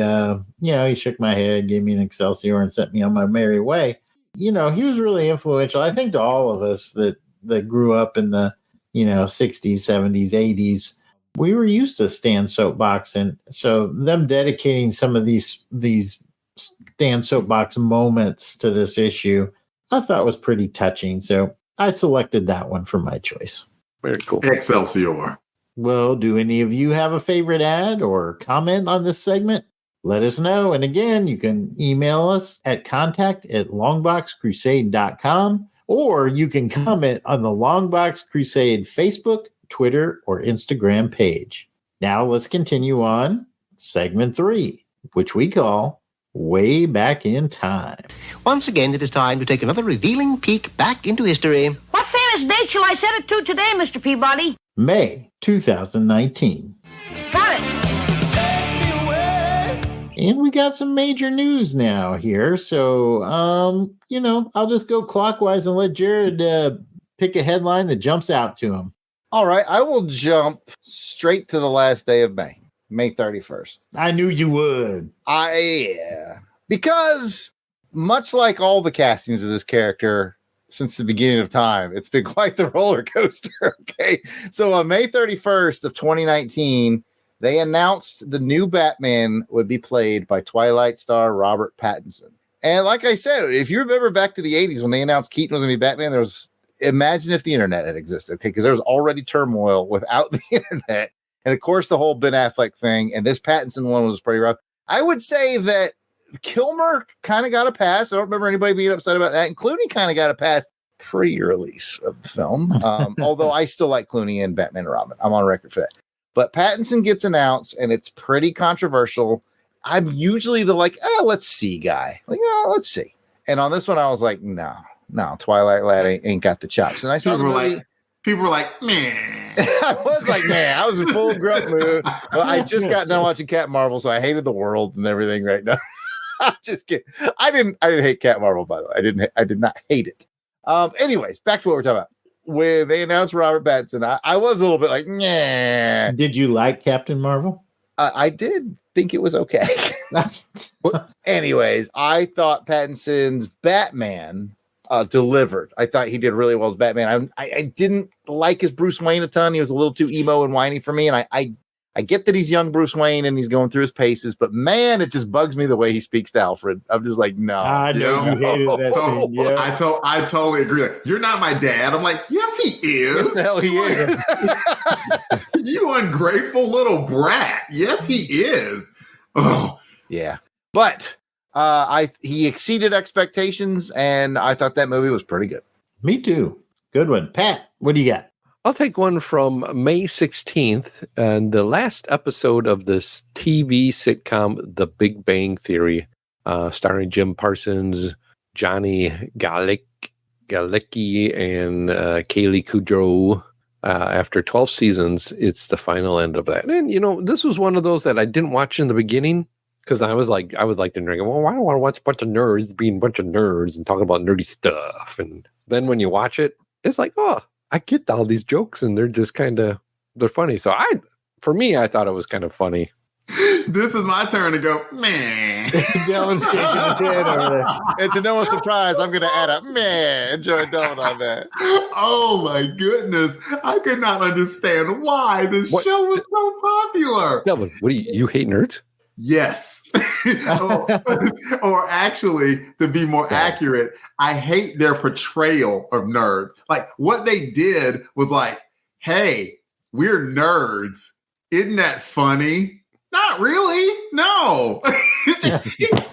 he shook my head, gave me an Excelsior, and sent me on my merry way. He was really influential, I think, to all of us that grew up in the, 60s, 70s, 80s. We were used to Stan Soapbox. And so them dedicating some of these Stan Soapbox moments to this issue, I thought was pretty touching. So I selected that one for my choice. Very cool. Excelsior. Well, do any of you have a favorite ad or comment on this segment? Let us know. And again, you can email us at contact@longboxcrusade.com, or you can comment on the Longbox Crusade Facebook, Twitter, or Instagram page. Now let's continue on segment 3, which we call Way Back in Time. Once again, it is time to take another revealing peek back into history. What famous date shall I set it to today, Mr. Peabody? May 2019. Got it. And we got some major news now here. So, I'll just go clockwise and let Jared pick a headline that jumps out to him. All right. I will jump straight to the last day of May, May 31st. I knew you would. Because much like all the castings of this character, since the beginning of time. It's been quite the roller coaster. Okay. So on May 31st of 2019, they announced the new Batman would be played by Twilight star Robert Pattinson. And like I said, if you remember back to the 80s when they announced Keaton was going to be Batman, imagine if the internet had existed, okay? Because there was already turmoil without the internet. And of course, the whole Ben Affleck thing and this Pattinson one was pretty rough. I would say that Kilmer kind of got a pass. I don't remember anybody being upset about that. And Clooney kind of got a pass pre-release of the film. Although I still like Clooney and Batman and Robin. I'm on record for that. But Pattinson gets announced, and it's pretty controversial. I'm usually the let's see guy. Let's see. And on this one, I was like, no, Twilight lad ain't got the chops. And I saw people were like, man. I was like, man, I was in full grunt mood. Well, I just got done watching Cat Marvel, so I hated the world and everything right now. I'm just kidding. I didn't hate Cat Marvel, by the way. I did not hate it. Anyways, back to what we're talking about. When they announced Robert Pattinson, I was a little bit like, nah. Did you like Captain Marvel? I did think it was okay. Anyways, I thought Pattinson's Batman delivered. I thought he did really well as Batman. I didn't like his Bruce Wayne a ton. He was a little too emo and whiny for me. And I get that he's young Bruce Wayne and he's going through his paces, but man, it just bugs me the way he speaks to Alfred. I'm just like, no. I know you hated that thing. Yeah. I totally agree. Like, you're not my dad. I'm like, yes, he is. Yes, the hell he is. You ungrateful little brat. Yes, he is. Oh, yeah. But he exceeded expectations, and I thought that movie was pretty good. Me too. Good one. Pat, what do you got? I'll take one from May 16th, and the last episode of this TV sitcom, The Big Bang Theory, starring Jim Parsons, Johnny Galecki, and Kaylee Kudrow. After 12 seasons, it's the final end of that. And, this was one of those that I didn't watch in the beginning because I was like to drink. Well, I don't want to watch a bunch of nerds being a bunch of nerds and talking about nerdy stuff. And then when you watch it, it's like, oh, I get all these jokes and they're just they're funny. So for me, I thought it was kind of funny. This is my turn to go, man. Dylan's shaking his head over there. And to no one's surprise, I'm going to add a man. Join Dylan on that. Oh my goodness. I could not understand why this show was so popular. Dylan, what do you hate nerds? Yes. or actually, to be more accurate, I hate their portrayal of nerds. Like what they did was like, hey, we're nerds. Isn't that funny? Not really. No.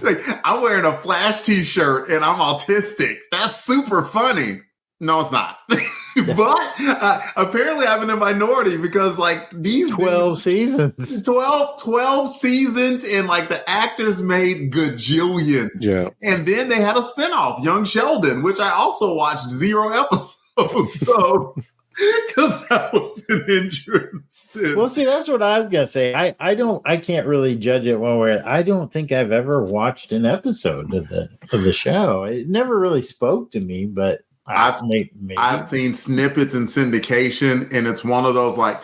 Like, I'm wearing a Flash t-shirt and I'm autistic. That's super funny. No, it's not. But apparently I'm in the minority because like these 12 seasons. 12 seasons and like the actors made gajillions. Yeah. And then they had a spinoff, Young Sheldon, which I also watched 0 episodes. So because that was an interest. Well, see, that's what I was gonna say. I can't really judge it one way. I don't think I've ever watched an episode of the show. It never really spoke to me, but I've seen snippets in syndication, and it's one of those like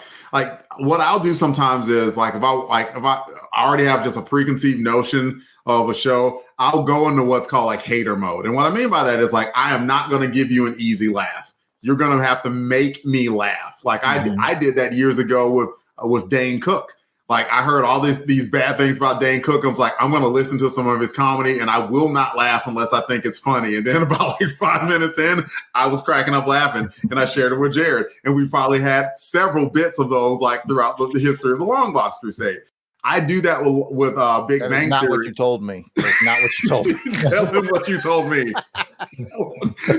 what I'll do sometimes is if I already have just a preconceived notion of a show, I'll go into what's called like hater mode. And what I mean by that is like I am not going to give you an easy laugh. You're going to have to make me laugh. Like I did that years ago with Dane Cook. Like I heard all these bad things about Dane Cook. I was like, I'm going to listen to some of his comedy and I will not laugh unless I think it's funny. And then about like 5 minutes in, I was cracking up laughing and I shared it with Jared. And we probably had several bits of those like throughout the history of the Longbox Crusade. I do that with Big Bang Theory. Not what you told me. That's not what you told me. Tell him what you told me.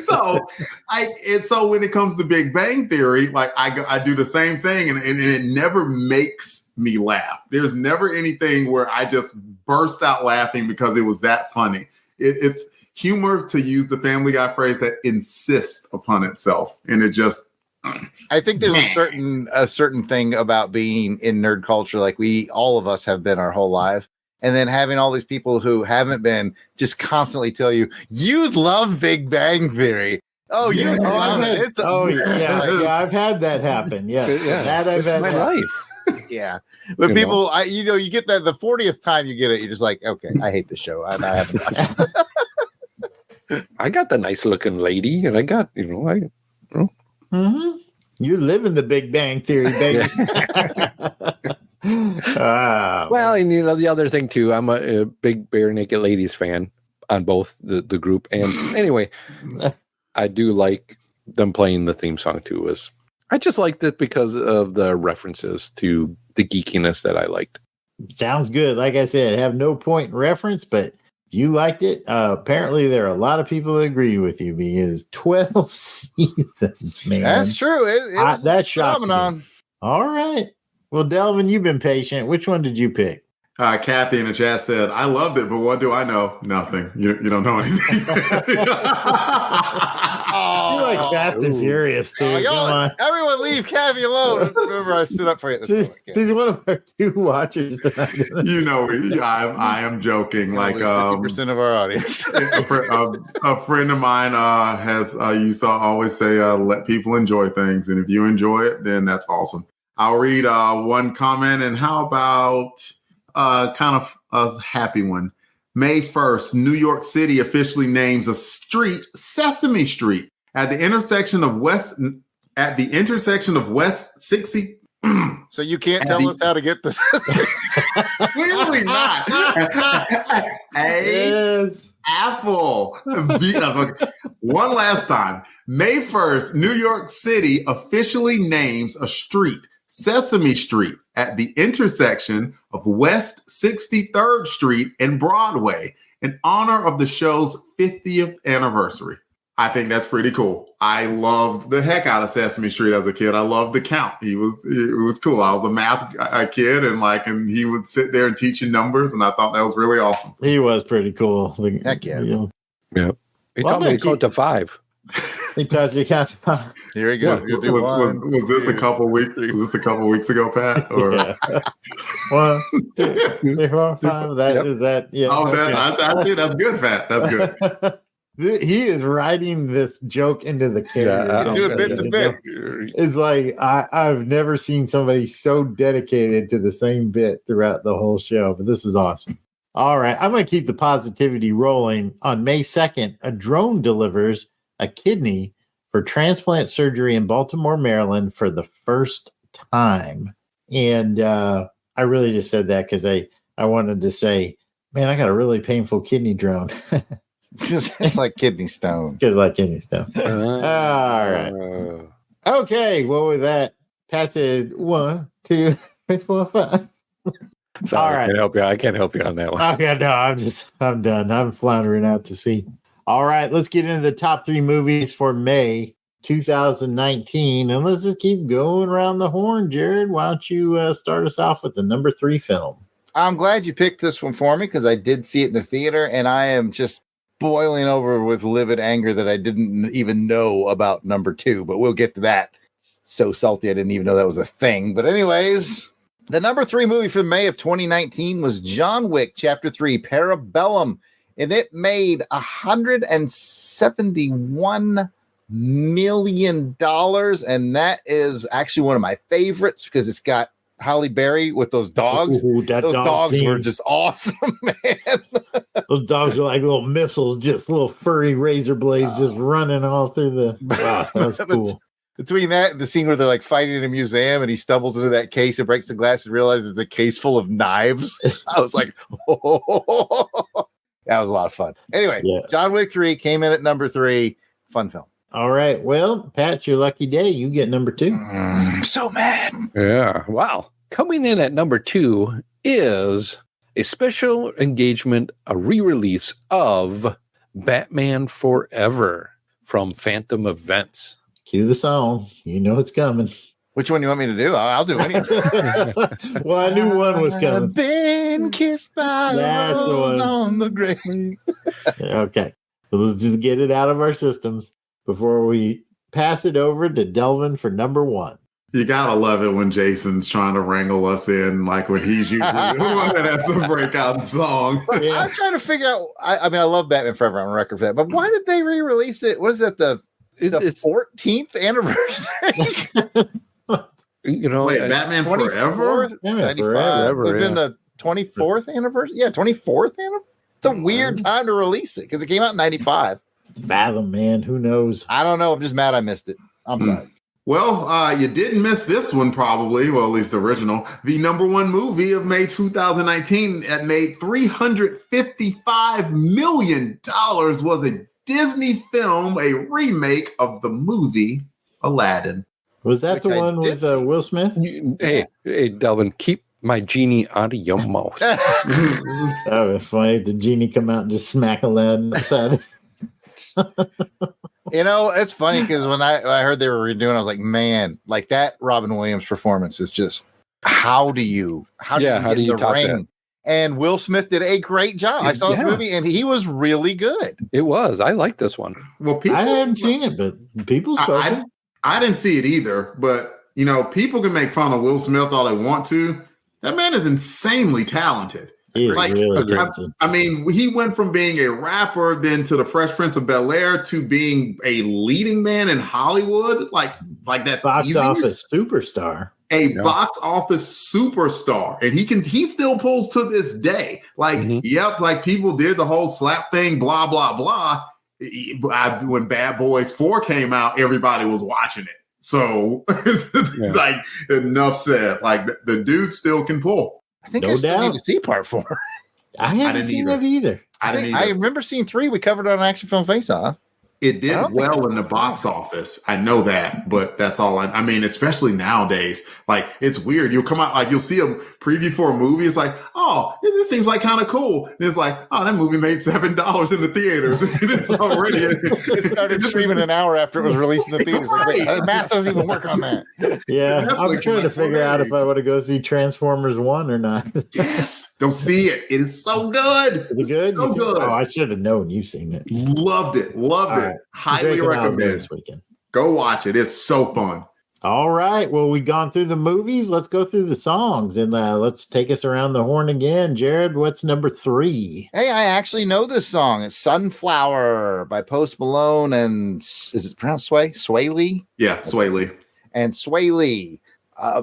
So when it comes to Big Bang Theory, like I do the same thing, and it never makes me laugh. There's never anything where I just burst out laughing because it was that funny. It's humor, to use the Family Guy phrase, that insists upon itself, and it just. I think there's a certain thing about being in nerd culture, like all of us have been our whole life, and then having all these people who haven't been just constantly tell you love Big Bang Theory. Oh, you love it. I've had that happen. Yes, that I've had my life. Yeah, but people, you get that the 40th time you get it, you're just like, okay, I hate this show. I haven't watched it. I got the nice looking lady, and I got, Mm-hmm. You live in the Big Bang Theory, baby. Well, and the other thing too, I'm a big Bare Naked Ladies fan on both the group. And anyway, I do like them playing the theme song too. I just liked it because of the references to the geekiness that I liked. Sounds good. Like I said, have no point in reference, but you liked it. Apparently, there are a lot of people that agree with you because 12 seasons, man. That's true. That's phenomenon. All right. Well, Delvin, you've been patient. Which one did you pick? Kathy in the chat said, I loved it, but what do I know? Nothing. You don't know anything. You like Fast and Furious, too. Everyone leave Kathy alone. Remember, I stood up for you. She's one of our two watchers tonight. I am joking. Like 50% of our audience. a friend of mine has used to always say, let people enjoy things. And if you enjoy it, then that's awesome. I'll read one comment. And how about kind of a happy one? May 1st, New York City officially names a street Sesame Street at the intersection of West 60. So you can't tell us how to get this. Clearly not. Apple. One last time. May 1st, New York City officially names a street Sesame Street at the intersection of West 63rd Street and Broadway in honor of the show's 50th anniversary. I think that's pretty cool. I loved the heck out of Sesame Street as a kid. I loved the count. It was cool. I was a math kid and he would sit there and teach you numbers, and I thought that was really awesome. He was pretty cool. Heck yeah. Yeah. He taught me to count to 5. He taught you to count to 5. Here he goes. Was this a couple weeks? Was this a couple weeks ago, Pat? Or 1, 2, 3, 4, 5. Is that? Yeah. Oh, okay. I think that's good, Pat. That's good. He is writing this joke into the character. He's doing bits and bits. It's like I've never seen somebody so dedicated to the same bit throughout the whole show. But this is awesome. All right, I'm going to keep the positivity rolling. On May 2nd, a drone delivers a kidney for transplant surgery in Baltimore, Maryland for the first time. And I really just said that because I wanted to say, man, I got a really painful kidney drone. It's like kidney stone. It's like kidney stone. All right. Okay, well, with that, pass it 1, 2, 3, 4, 5. Sorry, all right. I can't help you on that one. Okay, no, I'm done. I'm floundering out to sea. All right, let's get into the top 3 movies for May 2019, and let's just keep going around the horn. Jared, why don't you start us off with the number 3 film? I'm glad you picked this one for me because I did see it in the theater, and I am just boiling over with livid anger that I didn't even know about number 2, but we'll get to that. It's so salty I didn't even know that was a thing. But anyways, the number 3 movie for May of 2019 was John Wick Chapter 3 Parabellum, and it made $171 million, and that is actually one of my favorites because it's got Halle Berry with those dogs. Ooh, those dogs were just awesome, man. Those dogs are like little missiles, just little furry razor blades just running all through the... Wow, that's cool. Between that and the scene where they're like fighting in a museum and he stumbles into that case and breaks the glass and realizes it's a case full of knives. I was like, oh. That was a lot of fun. Anyway, yeah. John Wick 3 came in at number 3. Fun film. All right. Well, Pat, your lucky day. You get number 2. I'm so mad. Yeah. Wow. Coming in at number 2 is a special engagement, a re-release of Batman Forever from Phantom Events. Cue the song. You know it's coming. Which one you want me to do? I'll do any. Well, I knew one was coming. I've been kissed by rose on the grave. Okay. So let's just get it out of our systems before we pass it over to Delvin for number 1. You gotta love it when Jason's trying to wrangle us in, like when he's usually the one that has the breakout song. Yeah. I'm trying to figure out. I mean, I love Batman Forever on record for that, but why did they re-release it? Was it the 14th anniversary? Wait, Batman Forever? Yeah, forever. Would have been the 24th anniversary. Yeah, 24th anniversary. It's a weird time to release it because it came out in 95. Fathom, man. Who knows? I don't know. I'm just mad I missed it. I'm sorry. Well, you didn't miss this one probably, well, at least the original. The number one movie of May 2019 that made $355 million was a Disney film, a remake of the movie Aladdin. Was that the one with Will Smith? Hey, Delvin, keep my genie out of your mouth. That would be funny. The genie come out and just smack Aladdin outside. You know, it's funny because when I heard they were redoing, I was like, man, like that Robin Williams performance is just how do you get in the ring? That? And Will Smith did a great job. I saw this movie and he was really good. It was. I like this one. Well, I haven't seen it, but people spoke. I didn't see it either, but you know, people can make fun of Will Smith all they want to. That man is insanely talented. I mean, he went from being a rapper then to the Fresh Prince of Bel-Air to being a leading man in Hollywood. Like that's box office superstar. Box office superstar. And he still pulls to this day. Like, yep, like people did the whole slap thing, blah, blah, blah. When Bad Boys 4 came out, everybody was watching it. So like enough said. Like the dude still can pull. I think I still need to see part 4. I haven't seen it either. I remember seeing 3. We covered it on Action Film Face Off. It did well in the box office. I know that, but that's all. I mean, especially nowadays, like it's weird. You'll come out, like you'll see a preview for a movie. It's like, oh, this seems like kind of cool. And it's like, oh, that movie made $7 in the theaters. It's already. It started streaming an hour after it was released in the theaters. Like, wait, math doesn't even work on that. Yeah, I'm trying to figure out if I want to go see Transformers 1 or not. Yes, don't see it. It is so good. Is it good? So good. Oh, I should have known you've seen it. Loved it. Highly recommend this weekend. Go watch it. It's so fun. All right. Well, we've gone through the movies. Let's go through the songs and let's take us around the horn again. Jared, what's number 3? Hey, I actually know this song. It's Sunflower by Post Malone and is it pronounced Sway Lee? Yeah, Sway Lee. And Sway Lee.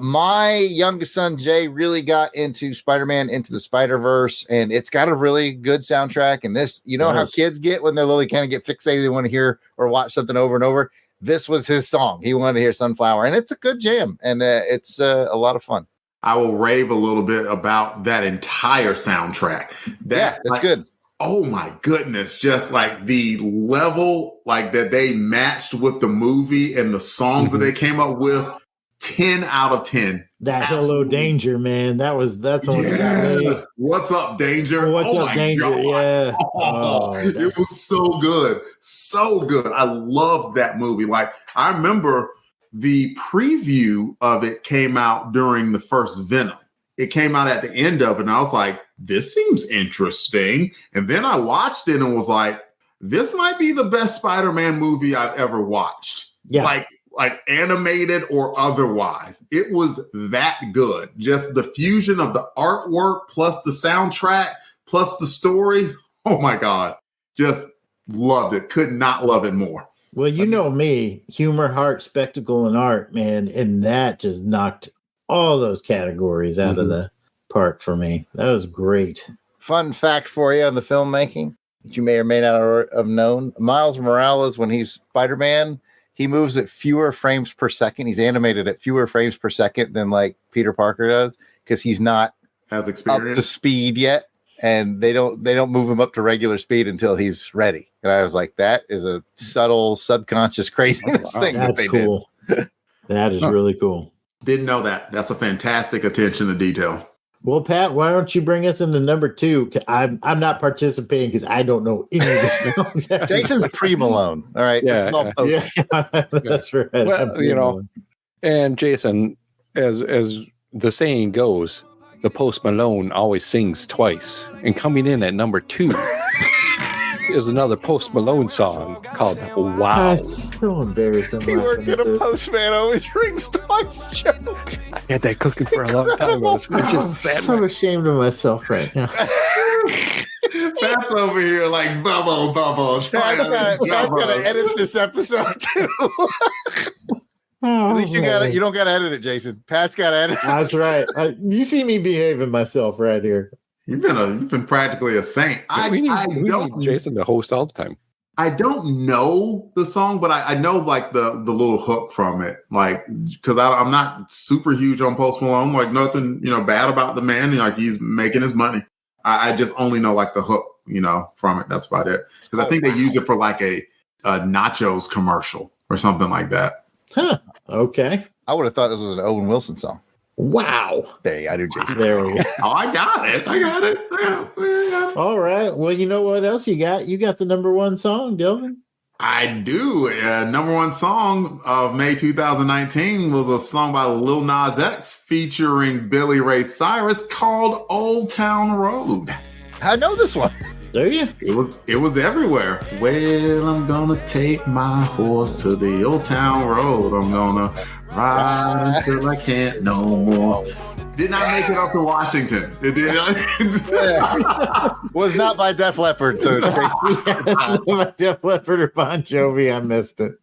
My youngest son, Jay, really got into Spider-Man Into the Spider-Verse, and it's got a really good soundtrack. And this, you know how kids get when they're little, kind of get fixated. They want to hear or watch something over and over. This was his song. He wanted to hear Sunflower, and it's a good jam, and it's a lot of fun. I will rave a little bit about that entire soundtrack. That's good. Oh my goodness. Just like the level like that they matched with the movie and the songs that they came up with. 10 out of 10. That Hello Danger, man. That's what got me. What's up, Danger? What's up, Danger? God. Yeah. It was so good. So good. I loved that movie. Like, I remember the preview of it came out during the first Venom. It came out at the end of it, and I was like, this seems interesting. And then I watched it and was like, this might be the best Spider-Man movie I've ever watched. Yeah. Like animated or otherwise. It was that good. Just the fusion of the artwork plus the soundtrack plus the story. Oh my God. Just loved it. Could not love it more. Well, you know me, humor, heart, spectacle, and art, man. And that just knocked all those categories out of the park for me. That was great. Fun fact for you on the filmmaking that you may or may not have known. Miles Morales, when he's Spider-Man, he moves at fewer frames per second. He's animated at fewer frames per second than like Peter Parker does because he's not as experienced up to speed yet, and they don't move him up to regular speed until he's ready. And I was like, that is a subtle, subconscious craziness thing that they cool. did. That is really cool. Didn't know that. That's a fantastic attention to detail. Well, Pat, why don't you bring us into number 2? I'm not participating because I don't know any of the songs. Jason's pre-Malone. All right. Yeah, that's right. Well, you know, and Jason, as the saying goes, the Post Malone always sings twice. And coming in at number 2 is another Post Malone song called Wow. That's so embarrassing. You weren't going to Postman always rings twice joke. I had that cooking for a long time. It's just sad. I'm so ashamed of myself right now. Pat's over here like bubble. Pat's got to edit this episode too. At least you don't got to edit it, Jason. Pat's got to edit. That's right. You see me behaving myself right here. You've been practically a saint. We need Jason to host all the time. I don't know the song, but I know like the little hook from it, like because I'm not super huge on Post Malone, like nothing bad about the man, like he's making his money. I just only know like the hook, from it. That's about it. Because I think they use it for like a nachos commercial or something like that. Huh. Okay. I would have thought this was an Owen Wilson song. Wow. There you go. I do, Jason. There we go. Oh, I got it. All right. Well, you know what else you got? You got the number one song, Delvin. I do. Number one song of May 2019 was a song by Lil Nas X featuring Billy Ray Cyrus called Old Town Road. I know this one. Do you? It was everywhere. Well, I'm gonna take my horse to the old town road. I'm gonna ride until I can't no more. Did not make it up to Washington. It did. Was not by Def Leppard. So It's not by Def Leppard or Bon Jovi. I missed it.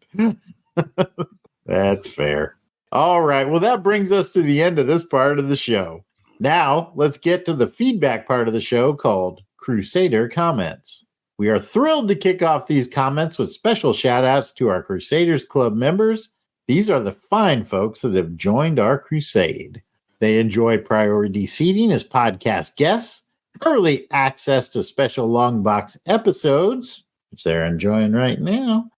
That's fair. All right. Well, that brings us to the end of this part of the show. Now, let's get to the feedback part of the show called Crusader Comments. We are thrilled to kick off these comments with special shout outs to our Crusaders Club members. These are the fine folks that have joined our crusade. They enjoy priority seating as podcast guests, early access to special Longbox episodes, which they're enjoying right now,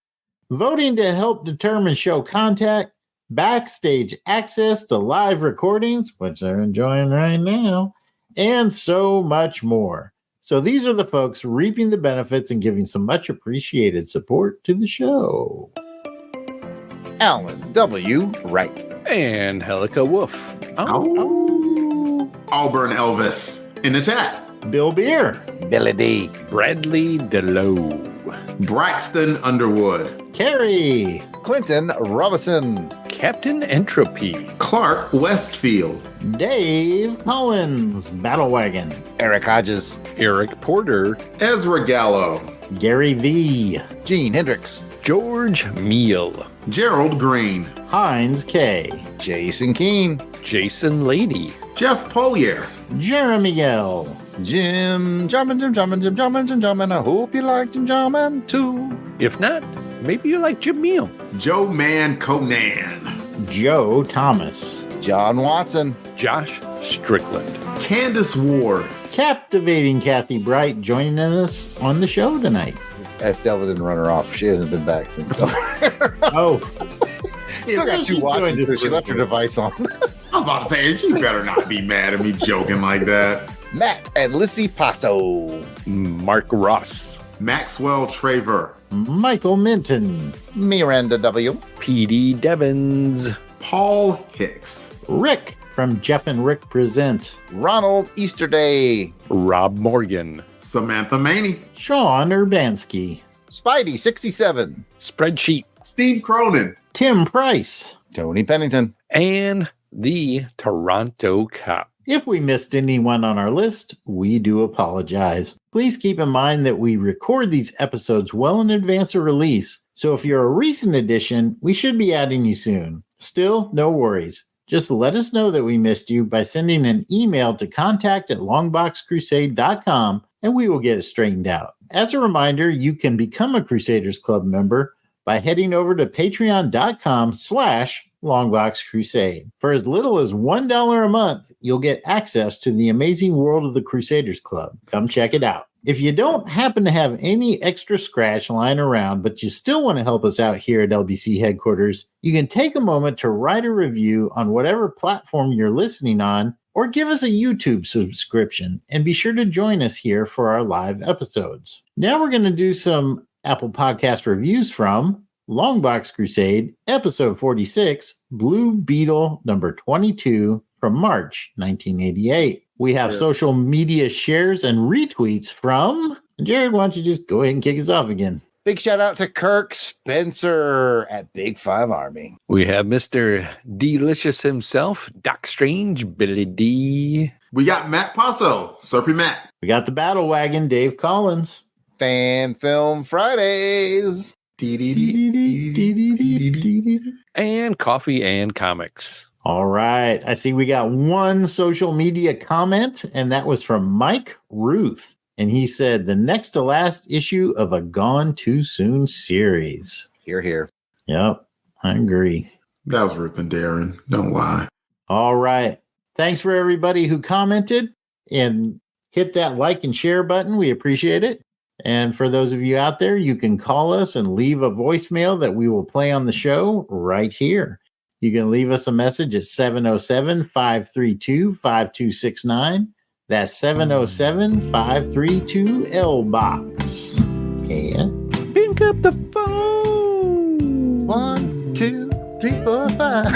voting to help determine show contact, backstage access to live recordings, which they're enjoying right now, and so much more. So these are the folks reaping the benefits and giving some much appreciated support to the show. Alan W. Wright. And Helica Wolf. Auburn Elvis in the chat. Bill Beer. Billy D. Bradley DeLoe. Braxton Underwood. Carrie. Clinton Robinson. Captain Entropy. Clark Westfield. Dave Collins. Battle Wagon. Eric Hodges. Eric Porter. Ezra Gallo. Gary V. Gene Hendricks. George Meal. Gerald Green. Heinz K. Jason Keene. Jason Lady. Jeff Polier. Jeremy L. Jim Jarman. I hope you like Jim Jarman too. If not, maybe you like Jim Meal. Joe Man Conan. Joe Thomas. John Watson. Josh Strickland. Candace Ward. Captivating Kathy Bright joining us on the show tonight. F. Delvin didn't run her off. She hasn't been back since. Oh. Still got two watches, so she left her device on. I was about to say, you better not be mad at me joking like that. Matt and Lissy Paso. Mark Ross. Maxwell Traver. Michael Minton. Miranda W. PD Devins. Paul Hicks. Rick from Jeff and Rick Present. Ronald Easterday. Rob Morgan. Samantha Maney. Sean Urbanski. Spidey 67. Spreadsheet. Steve Cronin. Tim Price. Tony Pennington. And the Toronto Cop. If we missed anyone on our list, we do apologize. Please keep in mind that we record these episodes well in advance of release, so if you're a recent addition, we should be adding you soon. Still, no worries. Just let us know that we missed you by sending an email to contact@longboxcrusade.com and we will get it straightened out. As a reminder, you can become a Crusaders Club member by heading over to patreon.com/longboxcrusade. For as little as $1 a month, you'll get access to the amazing world of the Crusaders Club. Come check it out. If you don't happen to have any extra scratch lying around, but you still want to help us out here at LBC headquarters, you can take a moment to write a review on whatever platform you're listening on, or give us a YouTube subscription, and be sure to join us here for our live episodes. Now we're going to do some Apple Podcast reviews from Longbox Crusade, episode 46, Blue Beetle number 22 from March 1988. We have social media shares and retweets from Jared. Why don't you just go ahead and kick us off again? Big shout out to Kirk Spencer at Big Five Army. We have Mr. Delicious himself, Doc Strange, Billy D. We got Matt Paso, Serpy Matt. We got the Battle Wagon, Dave Collins. Fan Film Fridays. And Coffee and Comics. All right. I see we got one social media comment, and that was from Mike Ruth. And he said, the next to last issue of a Gone Too Soon series. Hear, hear. Yep, I agree. That was Ruth and Darren. Don't lie. All right. Thanks for everybody who commented and hit that like and share button. We appreciate it. And for those of you out there, you can call us and leave a voicemail that we will play on the show right here. You can leave us a message at 707-532-5269. That's 707-532-LBOX. And pick up the phone. 1, 2, 3, 4, 5.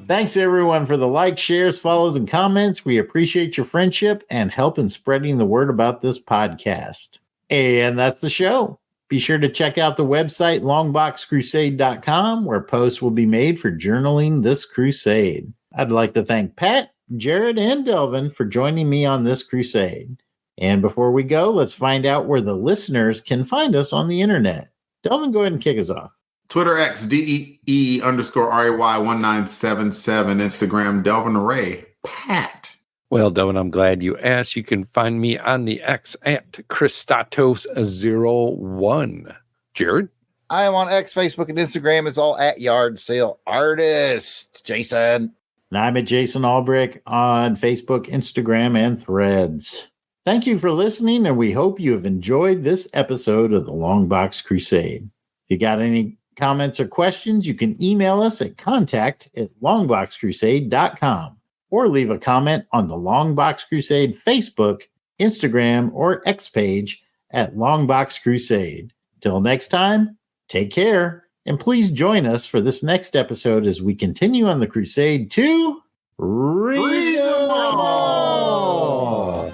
Thanks everyone for the likes, shares, follows, and comments. We appreciate your friendship and help in spreading the word about this podcast. And that's the show. Be sure to check out the website longboxcrusade.com, where posts will be made for journaling this crusade. I'd like to thank Pat, Jared, and Delvin for joining me on this crusade. And before we go, let's find out where the listeners can find us on the internet. Delvin, go ahead and kick us off. Twitter X DEE_RAY1977. Instagram Delvin Array. Pat. Well, Delvin, I'm glad you asked. You can find me on the X at Christatos01. Jared? I am on X, Facebook, and Instagram. It's all at Yard Sale Artist. Jason. And I'm at Jason Albrick on Facebook, Instagram, and Threads. Thank you for listening, and we hope you have enjoyed this episode of the Longbox Crusade. If you got any comments or questions, you can email us at contact@longboxcrusade.com or leave a comment on the Longbox Crusade Facebook, Instagram, or X page at Longbox Crusade. Till next time, take care, and please join us for this next episode as we continue on the crusade to read them all.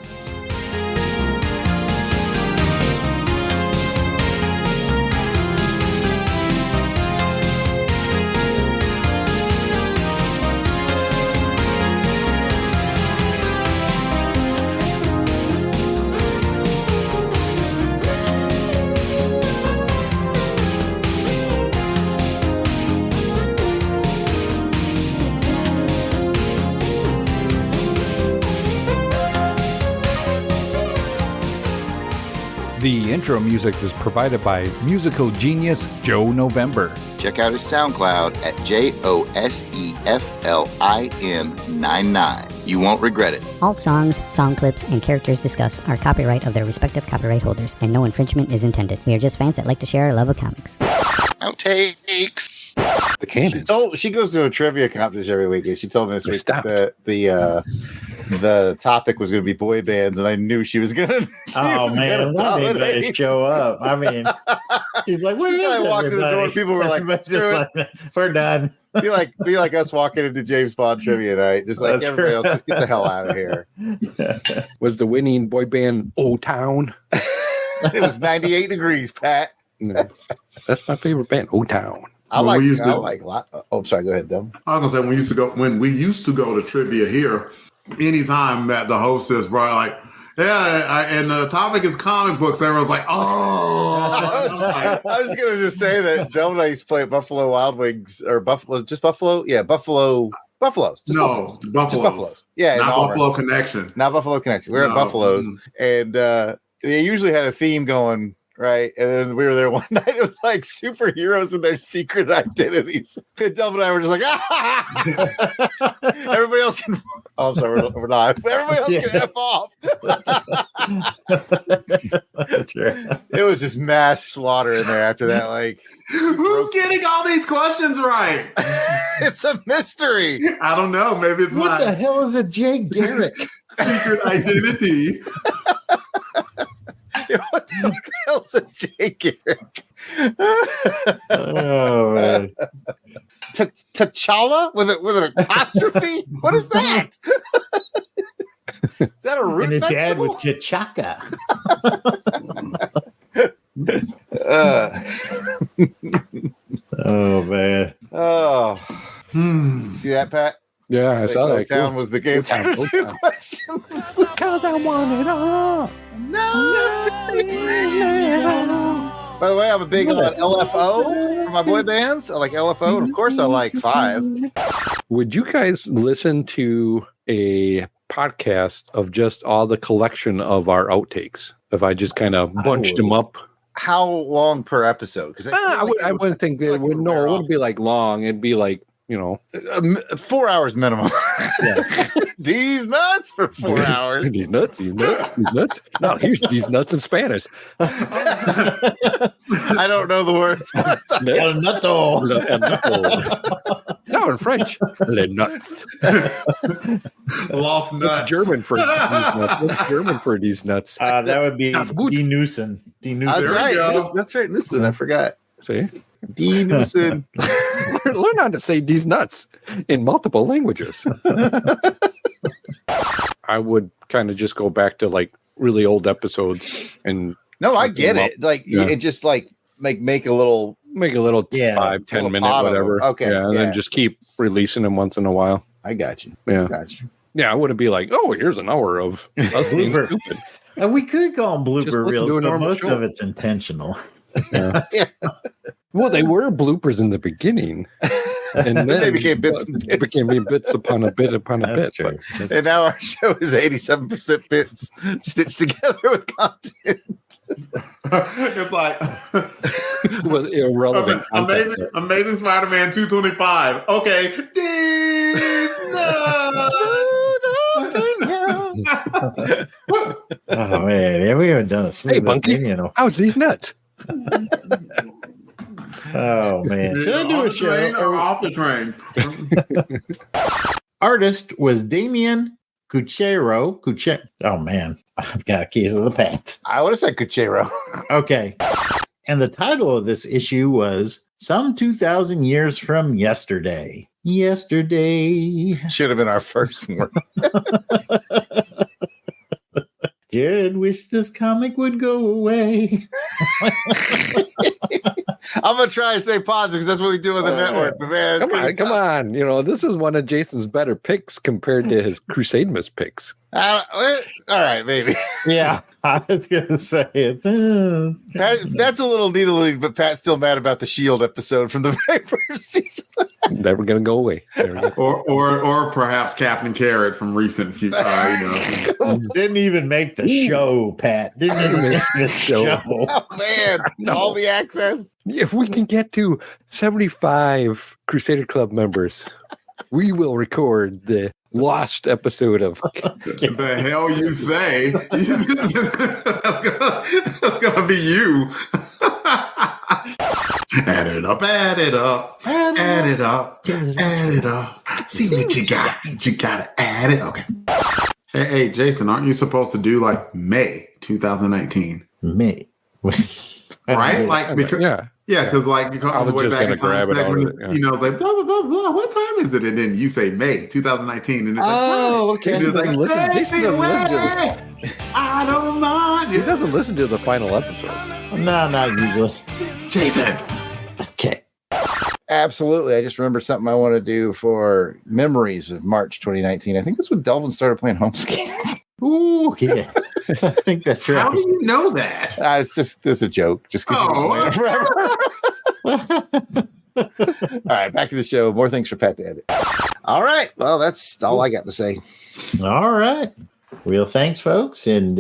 The intro music is provided by musical genius Joe November. Check out his SoundCloud at JOSEFLIN99. You won't regret it. All songs, song clips, and characters discussed are copyright of their respective copyright holders, and no infringement is intended. We are just fans that like to share our love of comics. Outtakes. The canon. She goes to a trivia competition every week, and she told me this week that the topic was going to be boy bands, and I knew she was going to. Oh man, that made me show up. I mean, she's like, "Where is I walked in the door, and people were like, "We're done." Be like us walking into James Bond trivia night, just like everybody else. Just get the hell out of here. Was the winning boy band O-Town? It was 98 degrees, Pat. No, that's my favorite band, O-Town. I'm sorry. Go ahead, Dylan. I was gonna say when we used to go to trivia here, anytime that the hostess brought like, and the topic is comic books, everyone's like, oh. I was gonna just say that Dylan and I used to play at Buffalo Wild Wings or Buffalo. Yeah, Buffaloes. Buffaloes. Yeah, not Buffalo Connection. Not Buffalo Connection. We were at Buffaloes, and they usually had a theme going. Right. And then we were there one night. It was like superheroes and their secret identities. And Delvin and I were just like, everybody else can. Oh, I'm sorry. We're not. Everybody else can F off. That's right. It was just mass slaughter in there after that. Like, who's getting all these questions right? It's a mystery. I don't know. Maybe it's what the hell is a Jay Garrick secret identity? What the hell's a Jay Garrick? Oh man. T'Challa with an apostrophe? What is that? Is that a root and his dad vegetable? was Chachaka. Oh man. Oh. See that, Pat? Yeah, I saw that. Town was the game. Two questions. Because I want it all. No. By the way, I'm a big LFO for my boy bands. I like LFO, and of course, I like Five. Would you guys listen to a podcast of just all the collection of our outtakes? If I just kind of bunched them up. How long per episode? Because I wouldn't think that would. No, it wouldn't be like long. It'd be like 4 hours minimum. Yeah. These nuts for 4 hours. These nuts. No, here's these nuts in Spanish. I don't know the words. El nutto. No, in French, les nuts. Lost nuts. What's German for these nuts? What's German for these nuts? That would be Die Nussen. That's right. That's right. Listen, I forgot. See? Die Nussen. Learn how to say these nuts in multiple languages. I would kind of just go back to like really old episodes and I get it. Like it just like make a little 5-10 minute whatever. Okay. And then just keep releasing them once in a while. I got you. Yeah, I wouldn't be like, oh, here's an hour of us being stupid. And we could call them Just blooper listen to reels, a but normal most show. of it's intentional. Yeah. Well, they were bloopers in the beginning. And then they became bits and bits. Became bits upon a bit upon a That's bit. true. And now our show is 87% bits stitched together with content. It's like With irrelevant content. Amazing Spider-Man 225. Okay, these nuts. Oh man, yeah, we haven't done a smooth Hey, Bunky, how's these nuts? Oh man, should I do a show? Train or off the train? Artist was Damian Cuchero. Oh man, I've got a case of the pants. I would have said Cuchero. Okay, and the title of this issue was "Some 2,000 Years from Yesterday." Yesterday should have been our first one. Jared wish this comic would go away. I'm gonna try to stay positive because that's what we do on the network. But man, come on. This is one of Jason's better picks compared to his Crusade Miss picks. All right, maybe. Yeah, I was gonna say it. That's a little needly, but Pat's still mad about the Shield episode from the very first season. Never gonna go away. Or perhaps Captain Carrot from recent Didn't even make the show, Pat. Didn't even make the show. Oh man, all the access. If we can get to 75 Crusader Club members, we will record the lost episode of the hell you say. that's gonna be you. Add it up, add it up, add it up, add it up. See what you got. You gotta add it. Okay. Hey, Jason, aren't you supposed to do like May 2019? May. Right? Like because because like you I was way just back gonna in time grab it out of it. Yeah. it's like blah blah blah blah. What time is it? And then you say May 2019, and it's like okay. Jason doesn't listen to I don't mind. He doesn't listen to the final episode. No, not usually. Jason. Okay. Absolutely. I just remember something I want to do for memories of March 2019. I think that's when Delvin started playing home skins. Ooh, yeah. I think that's right. How do you know that? It's a joke. Just because forever. All right, back to the show. More things for Pat to edit. All right. Well, that's all I got to say. All right. Well, thanks, folks. And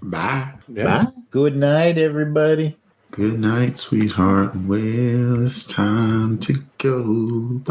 bye. Bye. Good night, everybody. Good night, sweetheart. Well, it's time to go.